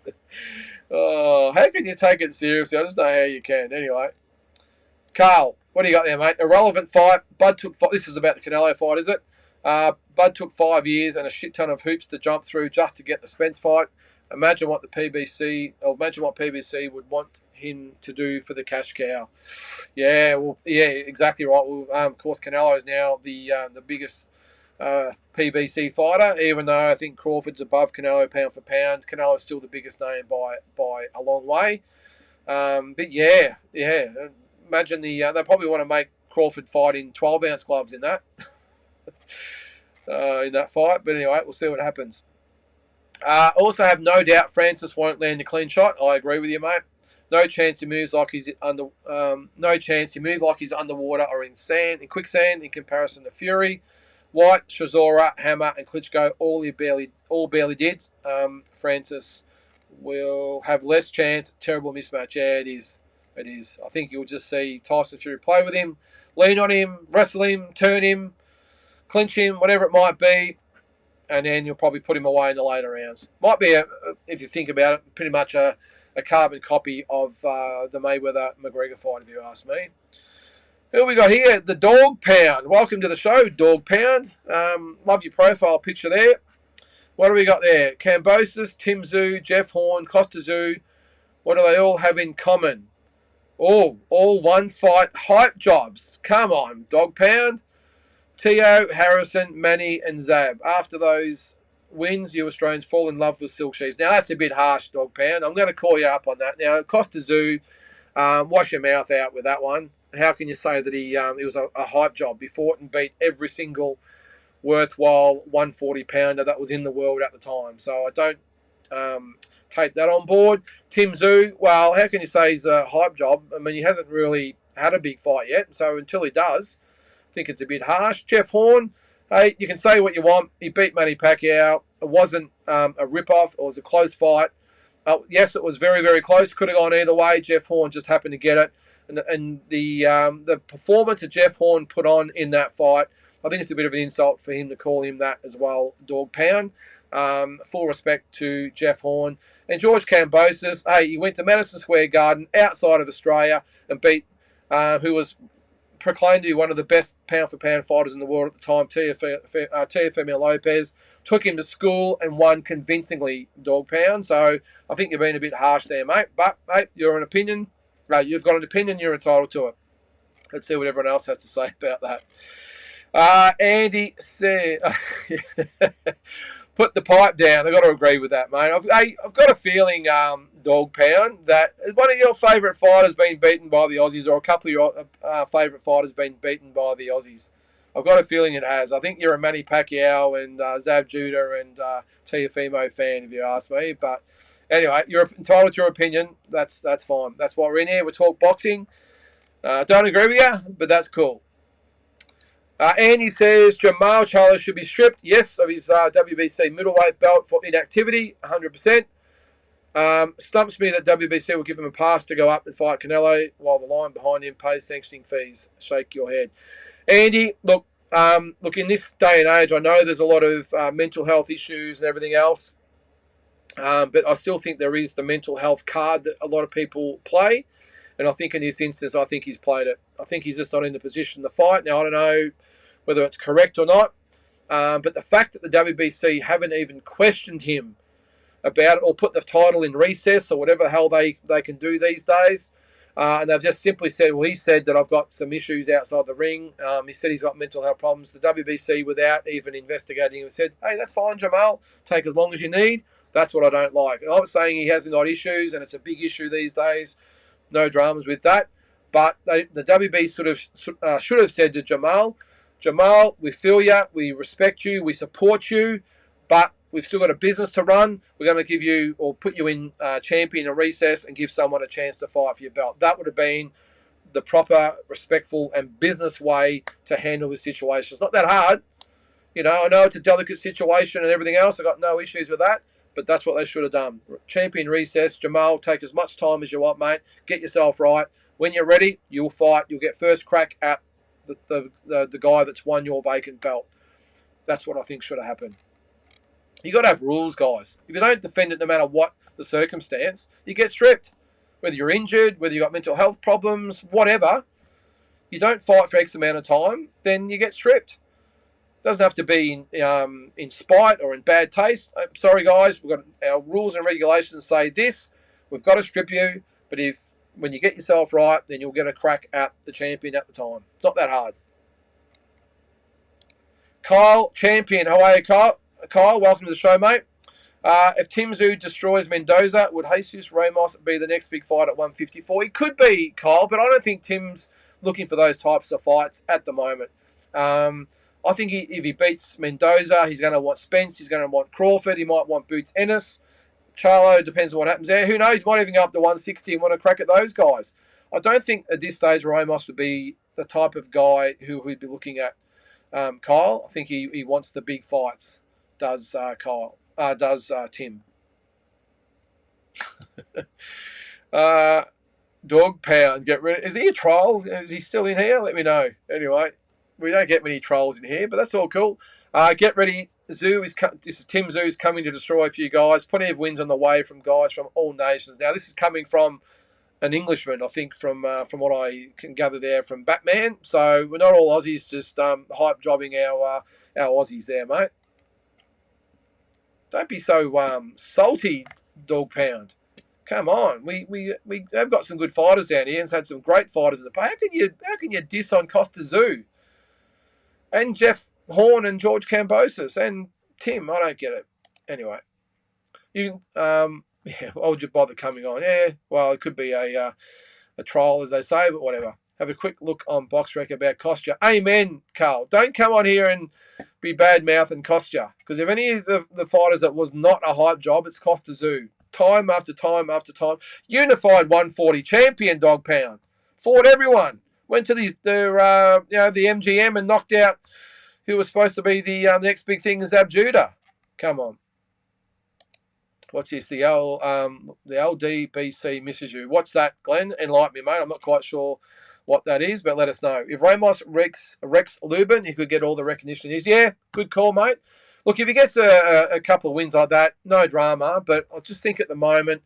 Oh, how can you take it seriously? I just don't know how you can. Anyway, Carl, what do you got there, mate? Irrelevant fight. This is about the Canelo fight, is it? Bud took 5 years and a shit ton of hoops to jump through just to get the Spence fight. Imagine what PBC would want him to do for the cash cow. Yeah, well, yeah, exactly right. Well, of course, Canelo is now the biggest PBC fighter, even though I think Crawford's above Canelo pound for pound. Canelo's still the biggest name by a long way. But yeah. Imagine they probably want to make Crawford fight in 12-ounce gloves in that fight. But anyway, we'll see what happens. Also have no doubt Francis won't land a clean shot. I agree with you, mate. No chance he moves like he's under. No chance he moves like he's underwater or in quicksand in comparison to Fury. White, Chisora, Hammer, and Klitschko all barely did. Francis will have less chance. Terrible mismatch. Yeah, it is. It is. I think you'll just see Tyson Fury play with him, lean on him, wrestle him, turn him, clinch him, whatever it might be, and then you'll probably put him away in the later rounds. Might be, if you think about it, pretty much a carbon copy of the Mayweather-McGregor fight, if you ask me. Who we got here? The Dog Pound. Welcome to the show, Dog Pound. Love your profile picture there. What do we got there? Kambosos, Tim Tszyu, Jeff Horn, Costa Tszyu. What do they all have in common? All one fight hype jobs. Come on, Dog Pound. Teo, Harrison, Manny, and Zab. After those wins, you Australians fall in love with Silk Sheets. Now, that's a bit harsh, Dog Pound. I'm going to call you up on that. Now, Costa Tszyu, wash your mouth out with that one. How can you say that he was a hype job? He fought and beat every single worthwhile 140-pounder that was in the world at the time. So I don't take that on board. Tim Tszyu, well, how can you say he's a hype job? I mean, he hasn't really had a big fight yet. So until he does, I think it's a bit harsh. Jeff Horn, hey, you can say what you want. He beat Manny Pacquiao. It wasn't a rip-off. It was a close fight. Yes, it was very, very close. Could have gone either way. Jeff Horn just happened to get it. And the performance that Jeff Horn put on in that fight, I think it's a bit of an insult for him to call him that as well, Dog Pound. Full respect to Jeff Horn. And George Kambosos, hey, he went to Madison Square Garden outside of Australia and beat who was proclaimed to be one of the best pound-for-pound fighters in the world at the time, Teofimo Lopez. Took him to school and won convincingly, Dog Pound. So I think you're being a bit harsh there, mate. But, mate, you're an opinion. You've got an opinion, you're entitled to it. Let's see what everyone else has to say about that. Andy said, put the pipe down. I've got to agree with that, mate. I've got a feeling, Dog Pound, that one of your favourite fighters been beaten by the Aussies, or a couple of your favourite fighters been beaten by the Aussies. I've got a feeling it has. I think you're a Manny Pacquiao and Zab Judah and Teofimo fan, if you ask me. But anyway, you're entitled to your opinion. That's fine. That's why we're in here. We talk boxing. Don't agree with you, but that's cool. Andy says Jamal Charlo should be stripped, yes, of his WBC middleweight belt for inactivity, 100%. Stumps me that WBC will give him a pass to go up and fight Canelo while the line behind him pays sanctioning fees. Shake your head. Andy, look, in this day and age, I know there's a lot of mental health issues and everything else, but I still think there is the mental health card that a lot of people play, and I think in this instance, I think he's played it. I think he's just not in the position to fight. Now, I don't know whether it's correct or not, but the fact that the WBC haven't even questioned him about it or put the title in recess or whatever the hell they can do these days, and they've just simply said, well, he said that I've got some issues outside the ring. He said he's got mental health problems. The WBC, without even investigating him, said, hey, that's fine, Jamal. Take as long as you need. That's what I don't like. And I'm saying he hasn't got issues, and it's a big issue these days. No dramas with that. But the WB should have said to Jamal, we feel you, we respect you, we support you, but we've still got a business to run. We're going to give you or put you in champion in recess and give someone a chance to fight for your belt. That would have been the proper, respectful, and business way to handle the situation. It's not that hard. You know, I know it's a delicate situation and everything else. I've got no issues with that, but that's what they should have done. Champion recess. Jamal, take as much time as you want, mate. Get yourself right. When you're ready, you'll fight. You'll get first crack at the guy that's won your vacant belt. That's what I think should have happened. You got to have rules, guys. If you don't defend it, no matter what the circumstance, you get stripped. Whether you're injured, whether you got mental health problems, whatever, you don't fight for X amount of time, then you get stripped. Doesn't have to be in spite or in bad taste. I'm sorry, guys. We've got our rules and regulations say this. We've got to strip you, but when you get yourself right, then you'll get a crack at the champion at the time. It's not that hard. Kyle, champion. How are you, Kyle? Kyle, welcome to the show, mate. If Tim Tszyu destroys Mendoza, would Jesus Ramos be the next big fight at 154? He could be, Kyle, but I don't think Tim's looking for those types of fights at the moment. I think if he beats Mendoza, he's going to want Spence, he's going to want Crawford, he might want Boots Ennis. Charlo, depends on what happens there. Who knows? He might even go up to 160 and want to crack at those guys. I don't think at this stage Ramos would be the type of guy who we'd be looking at, Kyle. I think he wants the big fights, does Tim. Dog Pound, get rid of. Is he a troll? Is he still in here? Let me know. Anyway, we don't get many trolls in here, but that's all cool. Get ready. This is Tim Tszyu coming to destroy a few guys. Plenty of wins on the way from guys from all nations. Now, this is coming from an Englishman, I think, from what I can gather there from Batman. So we're not all Aussies, just hype jobbing our Aussies there, mate. Don't be so salty, Dog Pound. Come on, we have got some good fighters down here and had some great fighters in the past. How can you diss on Costa Tszyu and Jeff Horn and George Kambosos and Tim? I don't get it. Anyway, you yeah, why would you bother coming on? Yeah, well, it could be a trial, as they say, but whatever. Have a quick look on BoxRec about Kostya. Amen, Carl. Don't come on here and be bad mouth and Kostya, because if any of the fighters that was not a hype job, it's Costa Tszyu. Time after time after time. Unified 140 champion, Dog Pound. Fought everyone. Went to the MGM and knocked out who was supposed to be the next big thing, is Abjuda. Come on. What's this? The LDBC misses you. What's that, Glenn? Enlighten me, mate. I'm not quite sure what that is, but let us know. If Ramos Rex Lubin, he could get all the recognition. Yeah, good call, mate. Look, if he gets a couple of wins like that, no drama. But I just think at the moment,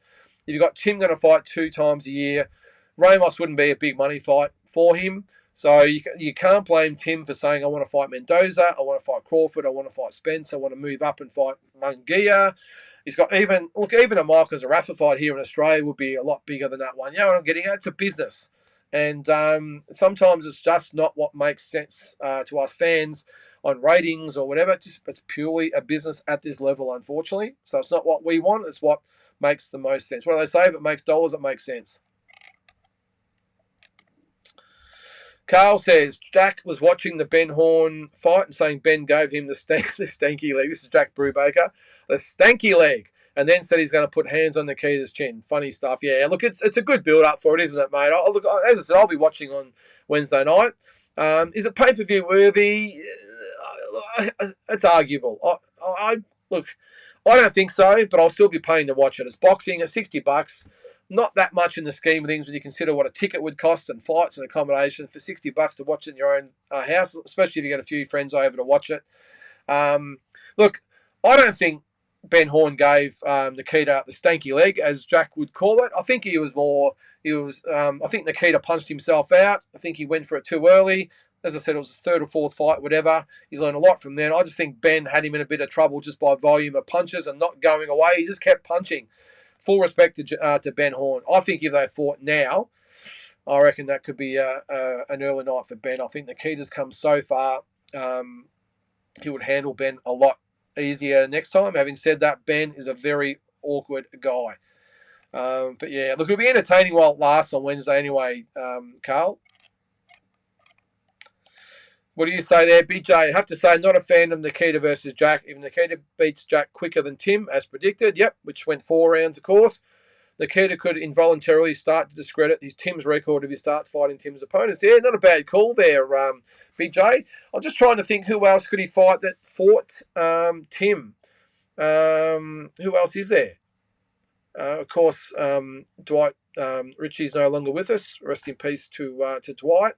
if you've got Tim going to fight 2 times a year, Ramos wouldn't be a big money fight for him. So you can't blame Tim for saying, I want to fight Mendoza, I want to fight Crawford, I want to fight Spence, I want to move up and fight Munguia. He's got even a Michael Zarafa fight here in Australia would be a lot bigger than that one. You know what I'm getting at? It's a business. And sometimes it's just not what makes sense to us fans on ratings or whatever. It's purely a business at this level, unfortunately. So it's not what we want. It's what makes the most sense. What do they say? If it makes dollars, it makes sense. Carl says, Jack was watching the Ben Horn fight and saying Ben gave him the stanky leg. This is Jack Brubaker. The stanky leg. And then said he's going to put hands on Nikita's chin. Funny stuff. Yeah, look, it's a good build-up for it, isn't it, mate? As I said, I'll be watching on Wednesday night. Is it pay-per-view worthy? It's arguable. Look, I don't think so, but I'll still be paying to watch it. It's boxing at $60. Not that much in the scheme of things when you consider what a ticket would cost and flights and accommodation for $60 to watch it in your own house, especially if you get a few friends over to watch it. Look, I don't think Ben Horn gave Nikita the stanky leg, as Jack would call it. I think I think Nikita punched himself out. I think he went for it too early. As I said, it was his 3rd or 4th fight, whatever. He's learned a lot from then. I just think Ben had him in a bit of trouble just by volume of punches and not going away. He just kept punching. Full respect to Ben Horn. I think if they fought now, I reckon that could be an early night for Ben. I think Nikita's come so far. He would handle Ben a lot easier next time. Having said that, Ben is a very awkward guy. But yeah, look, it'll be entertaining while it lasts on Wednesday anyway, Carl. What do you say there, BJ? I have to say, not a fan of Nikita versus Jack. If Nikita beats Jack quicker than Tim, as predicted, which went 4 rounds, of course, Nikita could involuntarily start to discredit Tim's record if he starts fighting Tim's opponents. Yeah, not a bad call there, BJ. I'm just trying to think who else could he fight that fought Tim. Who else is there? Of course, Dwight Ritchie's no longer with us. Rest in peace to Dwight.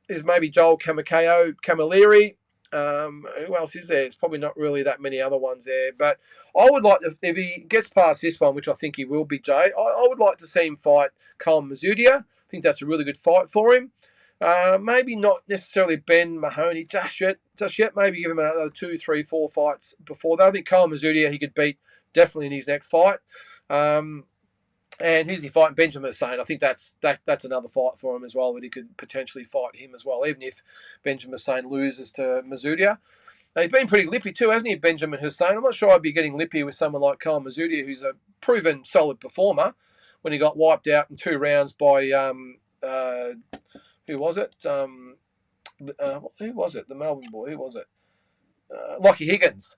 There's maybe Joel Camilleri. Who else is there? It's probably not really that many other ones there. But I would like, if he gets past this one, which I think he will be, Jay, I would like to see him fight Cole Mazudia. I think that's a really good fight for him. Maybe not necessarily Ben Mahoney just yet. Maybe give him another 2, 3, 4 fights before that. I think Cole Mazudia he could beat definitely in his next fight. And who's he fighting? Benjamin Hussein. I think that's another fight for him as well, that he could potentially fight him as well, even if Benjamin Hussein loses to Mazudia. He's been pretty lippy too, hasn't he, Benjamin Hussein? I'm not sure I'd be getting lippy with someone like Kyle Mazzuti, who's a proven solid performer, when he got wiped out in 2 rounds by, who was it? Who was it? The Melbourne boy. Who was it? Lockie Higgins,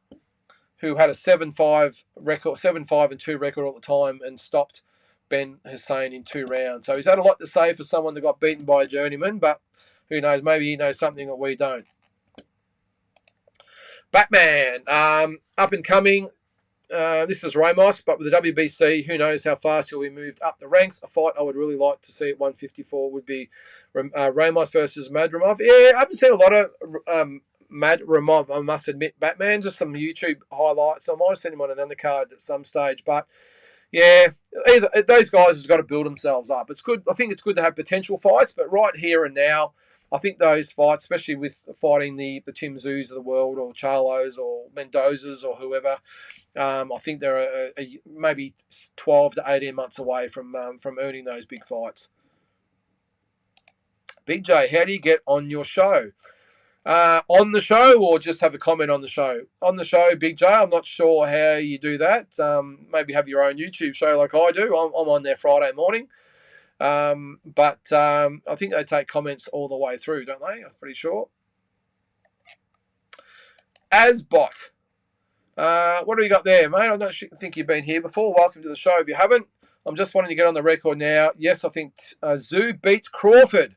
who had a 7-5 record, 7-5-2 record all the time, and stopped Ben Hussein in 2 rounds. So he's had a lot to say for someone that got beaten by a journeyman, but who knows? Maybe he knows something that we don't. Batman, up and coming. This is Ramos, but with the WBC, who knows how fast he'll be moved up the ranks. A fight I would really like to see at 154 would be Ramos versus Madrimov. Yeah, I haven't seen a lot of Madrimov, I must admit, Batman. Just some YouTube highlights. I might have seen him on an undercard at some stage, but yeah, either those guys has got to build themselves up. It's good. I think it's good to have potential fights, but right here and now, I think those fights, especially with fighting the Tim Zoos of the world or Charlos or Mendozas or whoever, I think they're maybe 12 to 18 months away from earning those big fights. Big J, how do you get on your show? On the show, or just have a comment on the show? On the show, Big J, I'm not sure how you do that. Maybe have your own YouTube show like I do. I'm on there Friday morning. But I think they take comments all the way through, don't they? I'm pretty sure. Asbot. What do we got there, mate? I don't think you've been here before. Welcome to the show if you haven't. I'm just wanting to get on the record now. Yes, I think Zoo beats Crawford.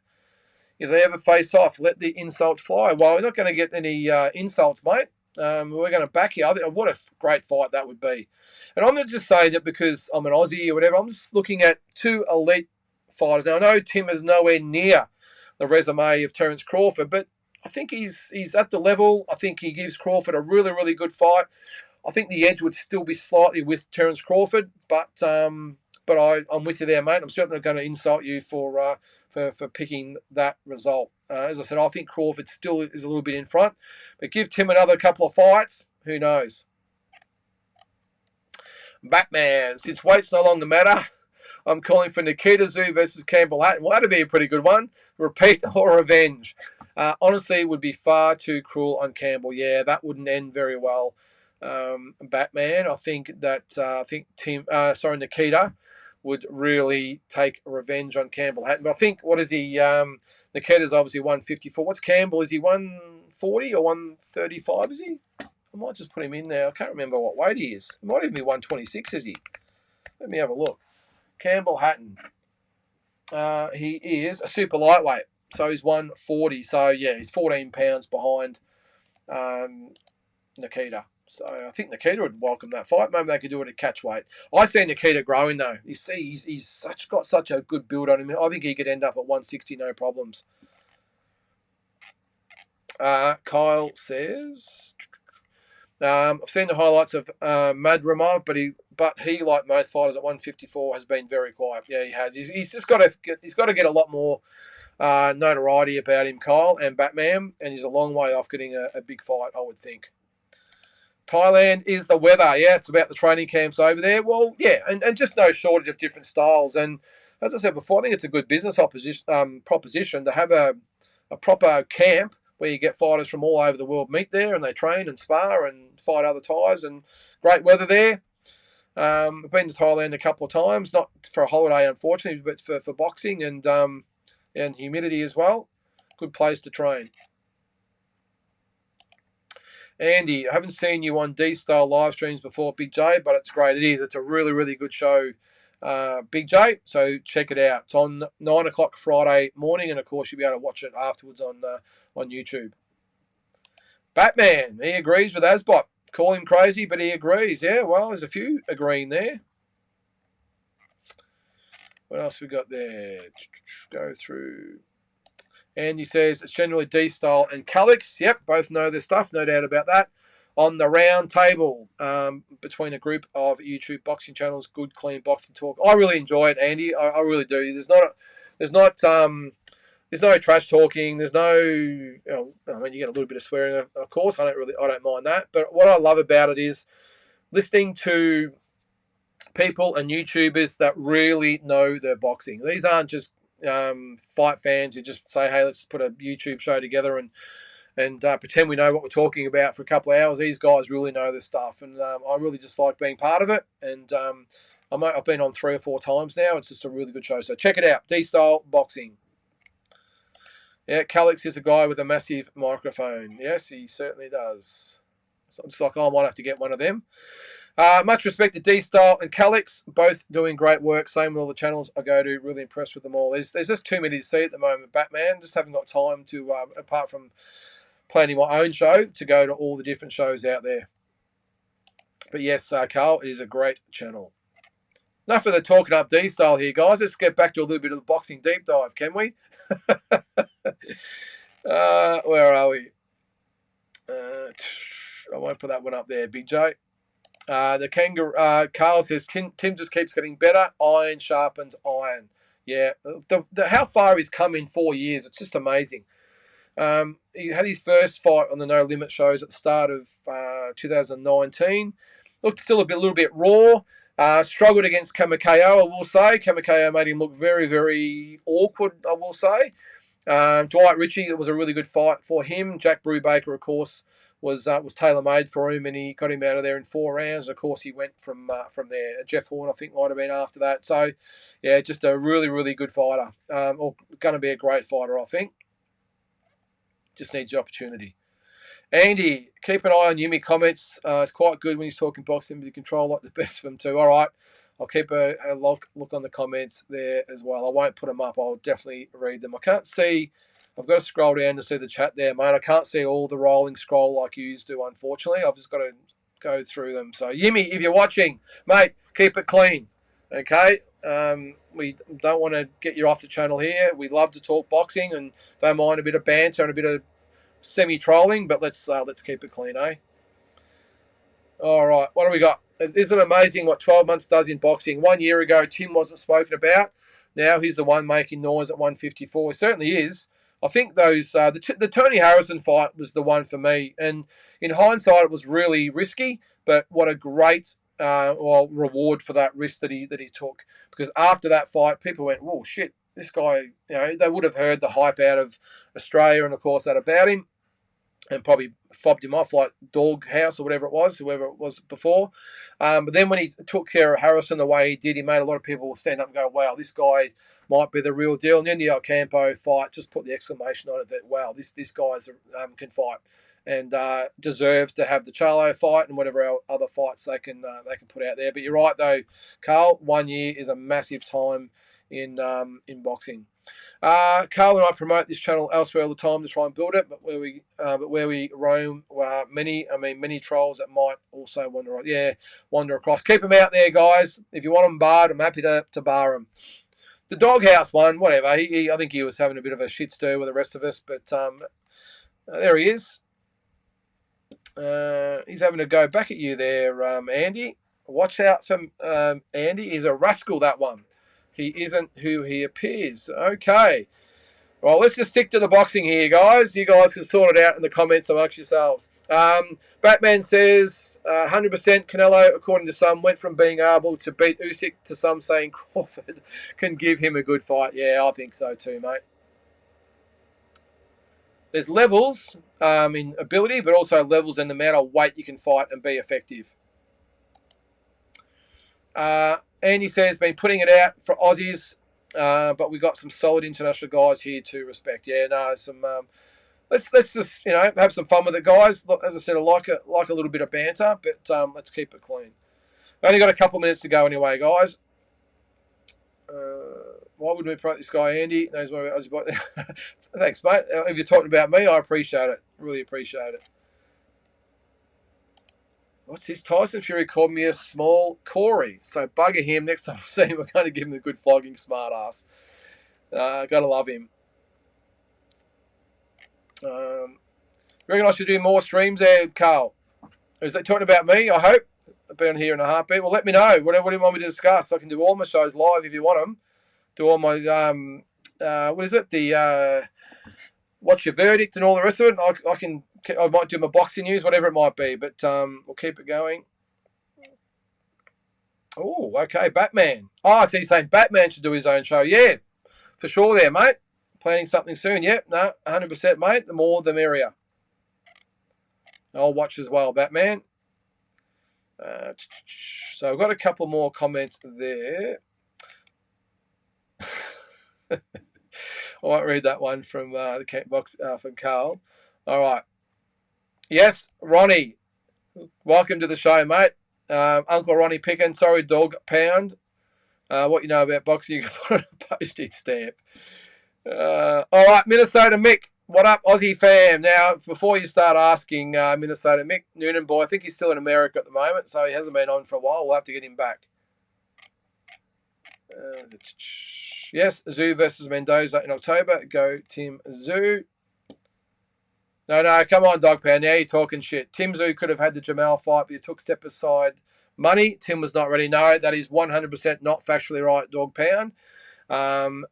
If they ever face off, let the insults fly. Well, we're not going to get any insults, mate. We're going to back you. What a great fight that would be. And I'm not just saying that because I'm an Aussie or whatever. I'm just looking at 2 elite fighters. Now, I know Tim is nowhere near the resume of Terence Crawford, but I think he's at the level. I think he gives Crawford a really, really good fight. I think the edge would still be slightly with Terence Crawford, but I'm with you there, mate. I'm certainly going to insult you for picking that result. As I said, I think Crawford still is a little bit in front, but give Tim another couple of fights. Who knows? Batman, since weights no longer matter, I'm calling for Nikita Zoo versus Campbell Hatton. Well, that'd be a pretty good one. Repeat or revenge. Honestly, it would be far too cruel on Campbell. Yeah, that wouldn't end very well. Batman, I think Nikita would really take revenge on Campbell Hatton. But I think, what is he? Nikita's obviously 154. What's Campbell? Is he 140 or 135? Is he? I might just put him in there. I can't remember what weight he is. It might even be 126, is he? Let me have a look. Campbell Hatton. He is a super lightweight. So he's 140. So, yeah, he's 14 pounds behind Nikita. So I think Nikita would welcome that fight. Maybe they could do it at catch weight. I see Nikita growing, though. You see, he's got such a good build on him. I think he could end up at 160, no problems. Kyle says... I've seen the highlights of Madrimov, but he, like most fighters at 154, has been very quiet. Yeah, he has. He's just got to get a lot more notoriety about him, Kyle and Batman, and he's a long way off getting a big fight, I would think. Thailand is the weather. Yeah, it's about the training camps over there. Well, yeah, and just no shortage of different styles. And as I said before, I think it's a good business proposition to have a proper camp where you get fighters from all over the world meet there and they train and spar and fight other Thais, and great weather there. I've been to Thailand a couple of times, not for a holiday, unfortunately, but for boxing and humidity as well. Good place to train. Andy, I haven't seen you on D-Style live streams before, Big J, but it's great. It is. It's a really, really good show, Big J. So check it out. It's on 9 o'clock Friday morning, and of course you'll be able to watch it afterwards on YouTube. Batman, he agrees with Asbot. Call him crazy, but he agrees. Yeah, well, there's a few agreeing there. What else we got there? Go through. Andy says it's generally D-Style and Calix. Yep, both know their stuff, no doubt about that. On the round table between a group of YouTube boxing channels, good, clean boxing talk. I really enjoy it, Andy. I really do. There's no trash talking. There's no, you get a little bit of swearing, of course. I don't mind that. But what I love about it is listening to people and YouTubers that really know their boxing. These aren't just fight fans who just say, hey, let's put a YouTube show together and pretend we know what we're talking about for a couple of hours. These guys really know this stuff, and I really just like being part of it. And I've been on 3 or 4 times now. It's just a really good show. So check it out. D-Style Boxing. Yeah, Calix is a guy with a massive microphone. Yes, he certainly does. So it's like I might have to get one of them. Much respect to D-Style and Calix, both doing great work. Same with all the channels I go to. Really impressed with them all. There's just too many to see at the moment, Batman. Just haven't got time to, apart from planning my own show, to go to all the different shows out there. But yes, Carl, it is a great channel. Enough of the talking up D-Style here, guys. Let's get back to a little bit of the boxing deep dive, can we? Where are we? I won't put that one up there, Big J. The kangaroo. Carl says Tim just keeps getting better. Iron sharpens iron. Yeah, how far he's come in 4 years. It's just amazing. He had his first fight on the No Limit shows at the start of 2019. Looked still a little bit raw. Struggled against Kamakeo, I will say. Kamakeo made him look very, very awkward, I will say. Dwight Ritchie, it was a really good fight for him. Jack Brubaker, of course, was tailor-made for him, and he got him out of there in 4 rounds. Of course, he went from there. Jeff Horn, I think, might have been after that. So, yeah, just a really, really good fighter. Or going to be a great fighter, I think. Just needs the opportunity. Andy, keep an eye on Yumi comments. It's quite good when he's talking boxing, but you control like the best of them too. All right. I'll keep a look on the comments there as well. I won't put them up. I'll definitely read them. I can't see. I've got to scroll down to see the chat there, mate. I can't see all the rolling scroll like you used to, unfortunately. I've just got to go through them. So, Yimi, if you're watching, mate, keep it clean, okay? We don't want to get you off the channel here. We love to talk boxing and don't mind a bit of banter and a bit of semi-trolling, but let's keep it clean, eh? All right, what do we got? Isn't it amazing what 12 months does in boxing? 1 year ago, Tim wasn't spoken about. Now he's the one making noise at 154. He certainly is. I think those the Tony Harrison fight was the one for me. And in hindsight, it was really risky, but what a great reward for that risk that he took. Because after that fight, people went, "Whoa, shit, this guy!" They would have heard the hype out of Australia and of course that about him, and probably fobbed him off like Doghouse or whoever it was before. But then when he took care of Harrison the way he did, he made a lot of people stand up and go, wow, this guy might be the real deal. And then the Ocampo fight just put the exclamation on it that, wow, this guy's can fight and deserves to have the Charlo fight and whatever other fights they can put out there. But you're right, though, Carl, 1 year is a massive time in boxing. Carl and I promote this channel elsewhere all the time to try and build it, but where we roam, many trolls that might also wander across. Keep them out there, guys. If you want them barred, I'm happy to bar them. The Doghouse one, whatever. I think he was having a bit of a shit stir with the rest of us, but there he is. He's having a go back at you there, Andy. Watch out for Andy. He's a rascal, that one. He isn't who he appears. Okay. Well, let's just stick to the boxing here, guys. You guys can sort it out in the comments amongst yourselves. Batman says 100% Canelo, according to some, went from being able to beat Usyk to some saying Crawford can give him a good fight. Yeah, I think so too, mate. There's levels in ability, but also levels in the amount of weight you can fight and be effective. Andy says, been putting it out for Aussies, but we got some solid international guys here to respect. Yeah, no, let's just have some fun with it, guys. As I said, I like a little bit of banter, but let's keep it clean. Only got a couple of minutes to go anyway, guys. Why wouldn't we promote this guy, Andy? Knows more about Aussie. Thanks, mate. If you're talking about me, I appreciate it. Really appreciate it. What's this? Tyson Fury called me a small Corey. So bugger him. Next time I see him, we're going to give him a good flogging, smart ass. Gotta love him. Reckon I should do more streams there, Carl? Is that talking about me? I hope. I'll be on here in a heartbeat. Well, let me know. What do you want me to discuss? I can do all my shows live if you want them. Do all my, what is it? The What's Your Verdict and all the rest of it. I might do my boxing news, whatever it might be, but we'll keep it going. Oh, okay, Batman. Oh, so you're saying Batman should do his own show. Yeah, for sure there, mate. Planning something soon. Yep, no, 100%, mate. The more, the merrier. I'll watch as well, Batman. So I've got a couple more comments there. I won't read that one from the camp box from Carl. All right. Yes, Ronnie. Welcome to the show, mate. Uncle Ronnie Picken. Sorry, dog pound. What you know about boxing, you can put on a postage stamp. All right, Minnesota Mick. What up, Aussie fam? Now, before you start asking Minnesota Mick, Noonan boy, I think he's still in America at the moment, so he hasn't been on for a while. We'll have to get him back. Yes, Zoo versus Mendoza in October. Go, Tim Zoo. No, come on, Dog Pound. Now you're talking shit. Tim Zoo could have had the Jamal fight, but he took step aside money. Tim was not ready. No, that is 100% not factually right, Dog Pound.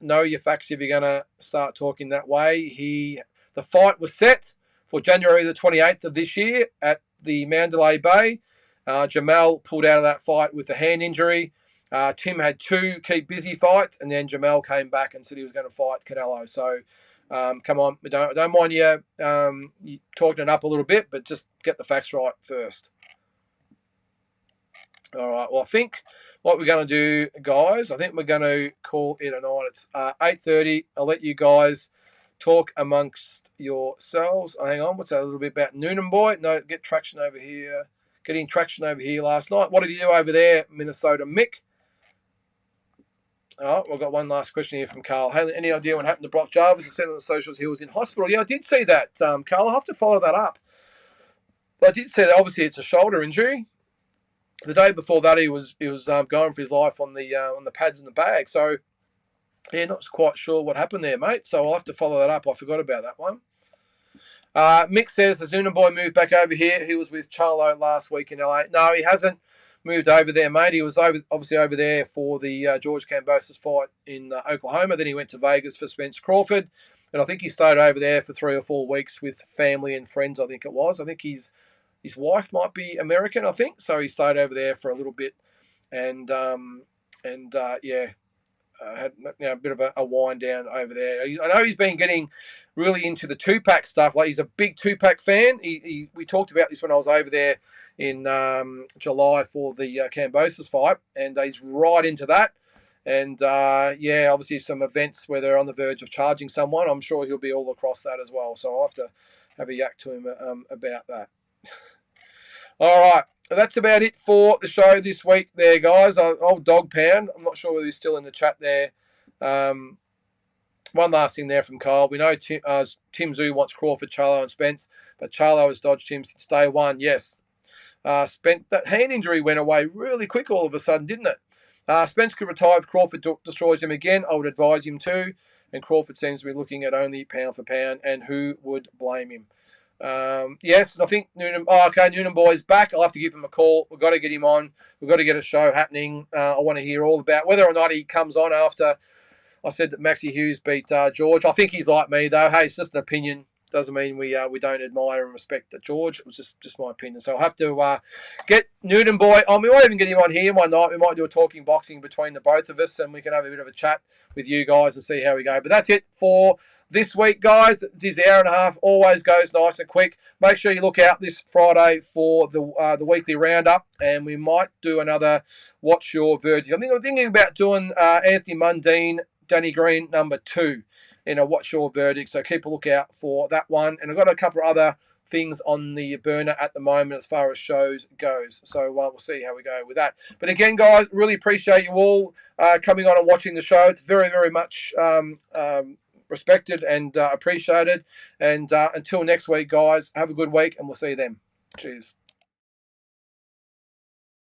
Know your facts if you're going to start talking that way. The fight was set for January the 28th of this year at the Mandalay Bay. Jamal pulled out of that fight with a hand injury. Tim had 2 keep busy fights, and then Jamal came back and said he was going to fight Canelo. So, come on, I don't mind you talking it up a little bit, but just get the facts right first. All right, well, I think what we're going to do, guys, I think we're going to call it a night. It's 8:30. I'll let you guys talk amongst yourselves. Hang on, what's that a little bit about Noonan boy? No, get traction over here. Getting traction over here last night. What did you do over there, Minnesota Mick? Oh, we've got one last question here from Carl. Hey, any idea what happened to Brock Jarvis? He said on the socials he was in hospital. Yeah, I did see that, Carl. I'll have to follow that up. But I did see that obviously it's a shoulder injury. The day before that, he was going for his life on the pads in the bag. So, yeah, not quite sure what happened there, mate. So I'll have to follow that up. I forgot about that one. Mick says, the Noonan boy moved back over here. He was with Charlo last week in LA. No, he hasn't moved over there, mate. He was obviously over there for the George Kambosos fight in Oklahoma. Then he went to Vegas for Spence Crawford. And I think he stayed over there for 3 or 4 weeks with family and friends, I think it was. I think his wife might be American, I think. So he stayed over there for a little bit. And had a bit of a wind down over there. I know he's been getting really into the 2-pack stuff. Like, he's a big 2-pack fan. We talked about this when I was over there in July for the Kambosos fight, and he's right into that. And obviously some events where they're on the verge of charging someone. I'm sure he'll be all across that as well. So I'll have to have a yak to him about that. All right. That's about it for the show this week there, guys. Old Dog Pound. I'm not sure whether he's still in the chat there. One last thing there from Kyle. We know Tim Zoo wants Crawford, Charlo and Spence, but Charlo has dodged him since day one. Yes. Spence, that hand injury went away really quick all of a sudden, didn't it? Spence could retire if Crawford destroys him again. I would advise him to. And Crawford seems to be looking at only pound for pound, and who would blame him? Yes, I think Noonan boy's back. I'll have to give him a call. We've got to get him on. We've got to get a show happening. I want to hear all about whether or not he comes on after I said that Maxie Hughes beat George. I think he's like me, though. Hey, it's just an opinion. Doesn't mean we don't admire and respect George. It was just my opinion. So I'll have to get Noonan boy on. We might even get him on here one night. We might do a talking boxing between the both of us, and we can have a bit of a chat with you guys and see how we go. But that's it for this week, guys. This hour and a half always goes nice and quick. Make sure you look out this Friday for the weekly roundup, and we might do another What's Your Verdict. I'm thinking about doing Anthony Mundine, Danny Green, number 2 in a What's Your Verdict. So keep a lookout for that one. And I've got a couple of other things on the burner at the moment as far as shows goes. So we'll see how we go with that. But again, guys, really appreciate you all coming on and watching the show. It's very, very much respected and appreciated. And until next week, guys, have a good week, and we'll see you then. Cheers.